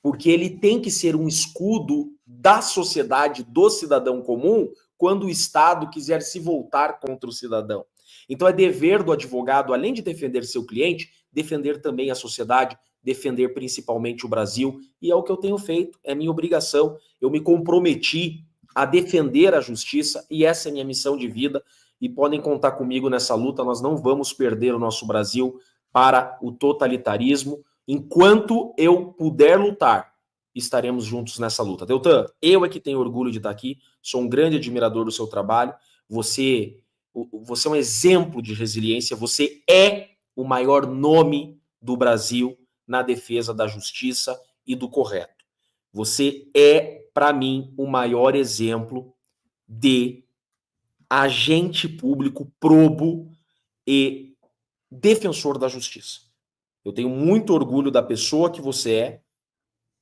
Porque ele tem que ser um escudo da sociedade, do cidadão comum, quando o Estado quiser se voltar contra o cidadão. Então é dever do advogado, além de defender seu cliente, defender também a sociedade, defender principalmente o Brasil, e é o que eu tenho feito, é minha obrigação. Eu me comprometi a defender a justiça, e essa é minha missão de vida, e podem contar comigo nessa luta. Nós não vamos perder o nosso Brasil para o totalitarismo. Enquanto eu puder lutar, estaremos juntos nessa luta. Deltan, eu é que tenho orgulho de estar aqui, sou um grande admirador do seu trabalho, você é um exemplo de resiliência, você é o maior nome do Brasil na defesa da justiça e do correto. Você é, para mim, o maior exemplo de agente público probo e defensor da justiça. Eu tenho muito orgulho da pessoa que você é,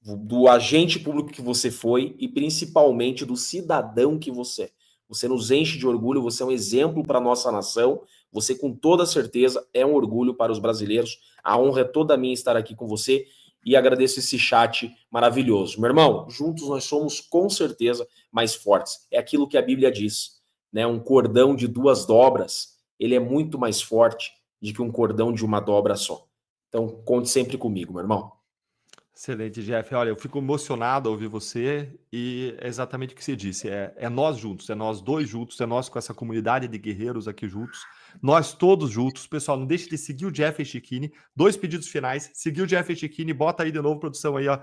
do agente público que você foi e principalmente do cidadão que você é. Você nos enche de orgulho, você é um exemplo para a nossa nação, você com toda certeza é um orgulho para os brasileiros. A honra é toda minha estar aqui com você e agradeço esse chat maravilhoso. Meu irmão, juntos nós somos com certeza mais fortes. É aquilo que a Bíblia diz, né? Um cordão de 2 dobras, ele é muito mais forte do que um cordão de uma dobra só. Então, conte sempre comigo, meu irmão. Excelente, Jeff. Olha, eu fico emocionado ao ouvir você e é exatamente o que você disse. É nós juntos, é nós dois juntos, é nós com essa comunidade de guerreiros aqui juntos, nós todos juntos. Pessoal, não deixe de seguir o Jeff Echechini. 2 pedidos finais. Seguir o Jeff Echechini, bota aí de novo, produção aí, ó,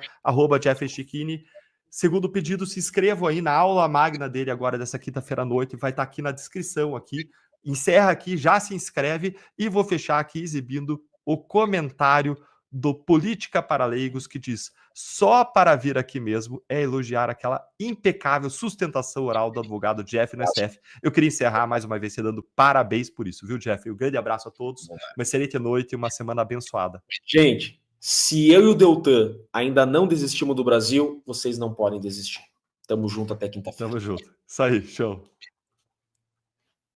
@Jeff Echechini. Segundo pedido, se inscrevam aí na aula magna dele agora dessa quinta-feira à noite. Vai estar aqui na descrição aqui. Encerra aqui, já se inscreve e vou fechar aqui exibindo o comentário do Política para Leigos, que diz: só para vir aqui mesmo é elogiar aquela impecável sustentação oral do advogado Jeff no STF. Eu queria encerrar mais uma vez dando parabéns por isso, viu, Jeff? Um grande abraço a todos, uma excelente noite e uma semana abençoada. Gente, se eu e o Deltan ainda não desistimos do Brasil, vocês não podem desistir. Tamo junto até quinta-feira. Tamo junto. Isso aí, show.